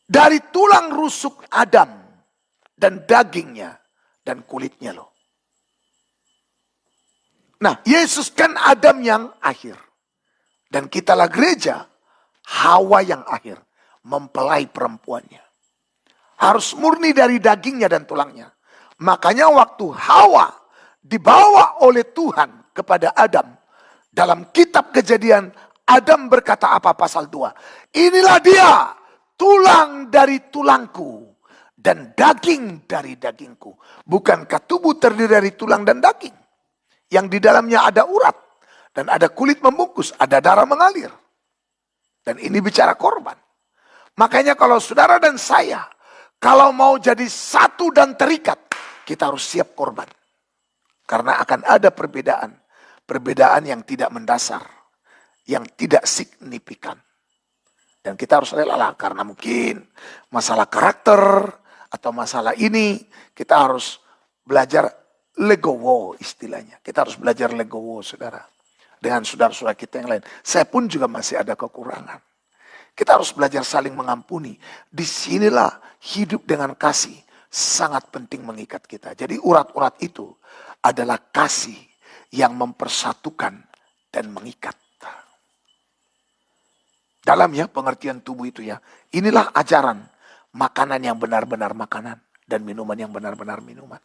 Dari tulang rusuk Adam. Dan dagingnya. Dan kulitnya loh. Nah, Yesus kan Adam yang akhir. Dan kitalah gereja. Hawa yang akhir. Mempelai perempuannya. Harus murni dari dagingnya dan tulangnya. Makanya waktu Hawa dibawa oleh Tuhan kepada Adam. Dalam kitab Kejadian, Adam berkata apa pasal 2? Inilah dia, tulang dari tulangku dan daging dari dagingku. Bukankah tubuh terdiri dari tulang dan daging? Yang di dalamnya ada urat dan ada kulit membungkus, ada darah mengalir. Dan ini bicara korban. Makanya kalau saudara dan saya, kalau mau jadi satu dan terikat, kita harus siap korban. Karena akan ada perbedaan. Perbedaan yang tidak mendasar. Yang tidak signifikan. Dan kita harus rela karena mungkin masalah karakter. Atau masalah ini. Kita harus belajar legowo istilahnya. Kita harus belajar legowo saudara. Dengan saudara-saudara kita yang lain. Saya pun juga masih ada kekurangan. Kita harus belajar saling mengampuni. Disinilah hidup dengan kasih. Sangat penting mengikat kita. Jadi urat-urat itu adalah kasih yang mempersatukan dan mengikat. Dalamnya pengertian tubuh itu ya. Inilah ajaran makanan yang benar-benar makanan. Dan minuman yang benar-benar minuman.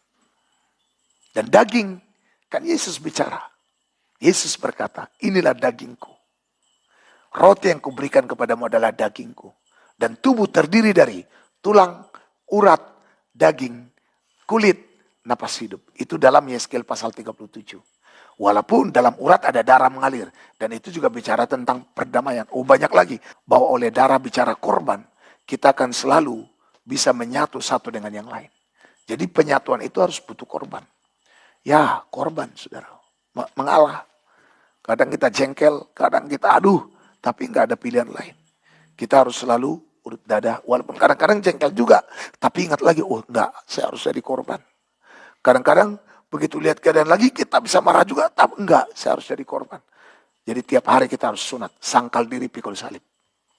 Dan daging. Kan Yesus bicara. Yesus berkata, inilah dagingku. Roti yang kuberikan kepadamu adalah dagingku. Dan tubuh terdiri dari tulang, urat, daging, kulit, napas hidup. Itu dalam Yeskel pasal 37. Walaupun dalam urat ada darah mengalir. Dan itu juga bicara tentang perdamaian. Oh banyak lagi. Bahwa oleh darah bicara korban. Kita akan selalu bisa menyatu satu dengan yang lain. Jadi penyatuan itu harus butuh korban. Ya korban saudara. Mengalah. Kadang kita jengkel. Kadang kita aduh. Tapi nggak ada pilihan lain. Kita harus selalu urut dada. Walaupun kadang-kadang jengkel juga. Tapi ingat lagi. Oh enggak. Saya harus jadi korban. Kadang-kadang begitu lihat keadaan lagi kita bisa marah juga. Tapi enggak, saya harus jadi korban. Jadi tiap hari kita harus sunat. Sangkal diri pikul salib.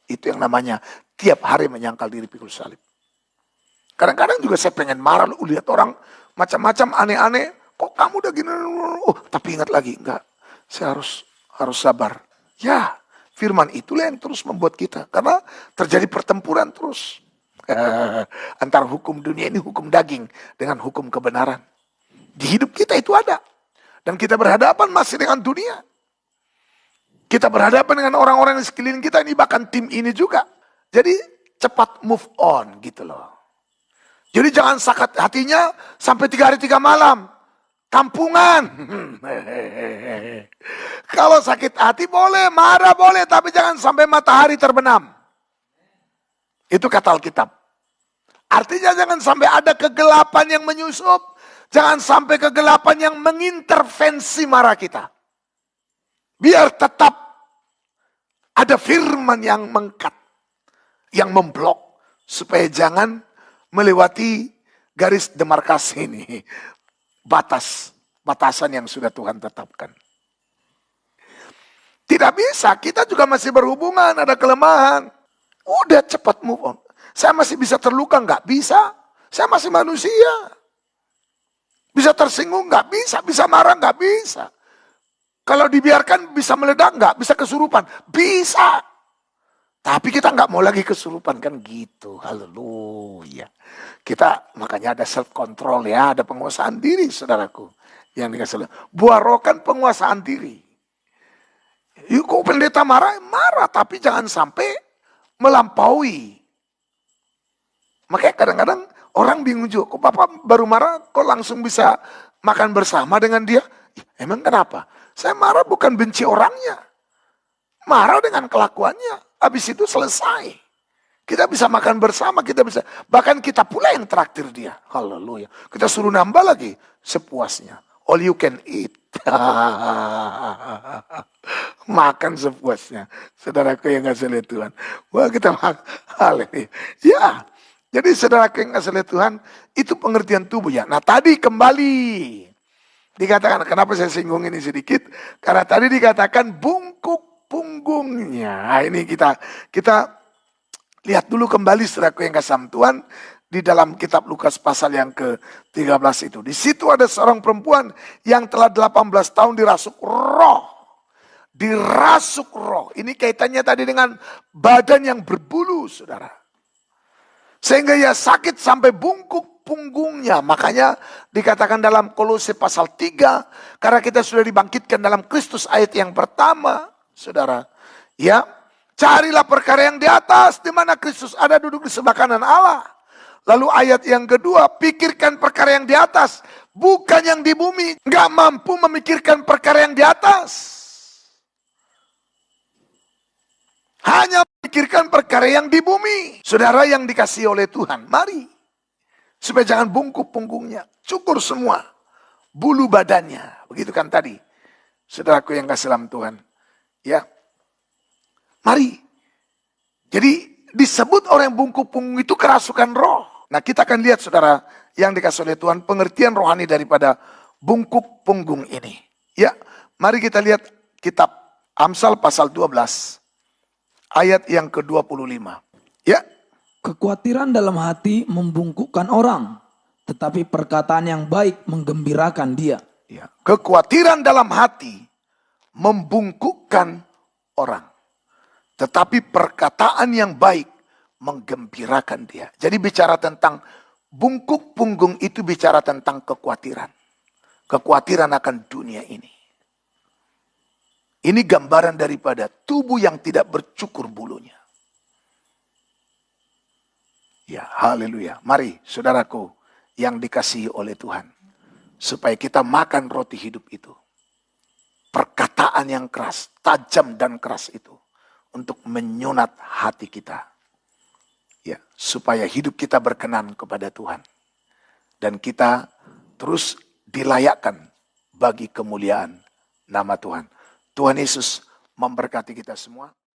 Itu yang namanya tiap hari menyangkal diri pikul salib. Kadang-kadang juga saya pengen marah. Lihat orang macam-macam aneh-aneh. Kok kamu udah gini? Oh, tapi ingat lagi. Enggak, saya harus sabar. Ya, firman itulah yang terus membuat kita. Karena terjadi pertempuran terus. Antara hukum dunia ini hukum daging. Dengan hukum kebenaran. Di hidup kita itu ada. Dan kita berhadapan masih dengan dunia. Kita berhadapan dengan orang-orang di sekeliling kita. Ini bahkan tim ini juga. Jadi cepat move on gitu loh. Jadi jangan sakit hatinya sampai 3 hari 3 malam. Kampungan. Kalau sakit hati boleh, marah boleh. Tapi jangan sampai matahari terbenam. Itu kata Alkitab. Artinya jangan sampai ada kegelapan yang menyusup. Jangan sampai kegelapan yang mengintervensi marah kita. Biar tetap ada firman yang mengkat. Yang memblok. Supaya jangan melewati garis demarkasi ini. Batasan yang sudah Tuhan tetapkan. Tidak bisa. Kita juga masih berhubungan. Ada kelemahan. Udah cepat move on. Saya masih bisa terluka? Nggak bisa. Saya masih manusia. Bisa tersinggung nggak? Bisa. Bisa marah nggak? Bisa. Kalau dibiarkan bisa meledak nggak? Bisa kesurupan? Bisa. Tapi kita nggak mau lagi kesurupan kan gitu. Haleluya. Kita makanya ada self control ya, ada penguasaan diri saudaraku. Yang dikasih buah roh kan penguasaan diri. Yuk kok pendeta marah, marah tapi jangan sampai melampaui. Makanya kadang-kadang orang bingung juga, kok Bapak baru marah kok langsung bisa makan bersama dengan dia? Emang kenapa? Saya marah bukan benci orangnya. Marah dengan kelakuannya. Habis itu selesai. Kita bisa makan bersama, kita bisa. Bahkan kita pula yang traktir dia. Haleluya. Kita suruh nambah lagi sepuasnya. All you can eat. Makan sepuasnya. Saudaraku yang kasih lihat Tuhan. Wah kita makan. Haleluya. Ya. Jadi saudaraku yang kasih lihat Tuhan. Itu pengertian tubuh ya. Nah tadi kembali. Dikatakan, kenapa saya singgung ini sedikit? Karena tadi dikatakan bungkuk punggungnya. Nah, ini kita lihat dulu kembali saudaraku yang kasih Tuhan di dalam kitab Lukas pasal yang ke-13 itu. Di situ ada seorang perempuan yang telah 18 tahun dirasuk roh. Dirasuk roh. Ini kaitannya tadi dengan badan yang berbulu, saudara. Sehingga ia sakit sampai bungkuk punggungnya. Makanya dikatakan dalam Kolose pasal 3. Karena kita sudah dibangkitkan dalam Kristus ayat yang pertama. Saudara, ya, carilah perkara yang di atas, di mana Kristus ada duduk di sebelah kanan Allah. Lalu ayat yang kedua, pikirkan perkara yang di atas, bukan yang di bumi. Gak mampu memikirkan perkara yang di atas. Hanya memikirkan perkara yang di bumi. Saudara yang dikasihi oleh Tuhan, mari. Supaya jangan bungkuk punggungnya, cukur semua. Bulu badannya, begitu kan tadi. Saudaraku yang kasih dalam Tuhan. Ya, mari. Jadi disebut orang yang bungkuk punggung itu kerasukan roh. Nah kita akan lihat saudara yang dikasih oleh Tuhan pengertian rohani daripada bungkuk punggung ini. Ya, mari kita lihat kitab Amsal pasal 12 ayat yang ke-25. Ya. Kekhawatiran dalam hati membungkukkan orang, tetapi perkataan yang baik menggembirakan dia. Ya. Kekhawatiran dalam hati membungkukkan orang. Tetapi perkataan yang baik menggembirakan dia. Jadi bicara tentang bungkuk punggung itu bicara tentang kekhawatiran. Kekhawatiran akan dunia ini. Ini gambaran daripada tubuh yang tidak bercukur bulunya. Ya, haleluya. Mari saudaraku yang dikasihi oleh Tuhan. Supaya kita makan roti hidup itu. Perkataan yang keras, tajam dan keras itu. Untuk menyunat hati kita. Ya, supaya hidup kita berkenan kepada Tuhan. Dan kita terus dilayakkan bagi kemuliaan nama Tuhan. Tuhan Yesus memberkati kita semua.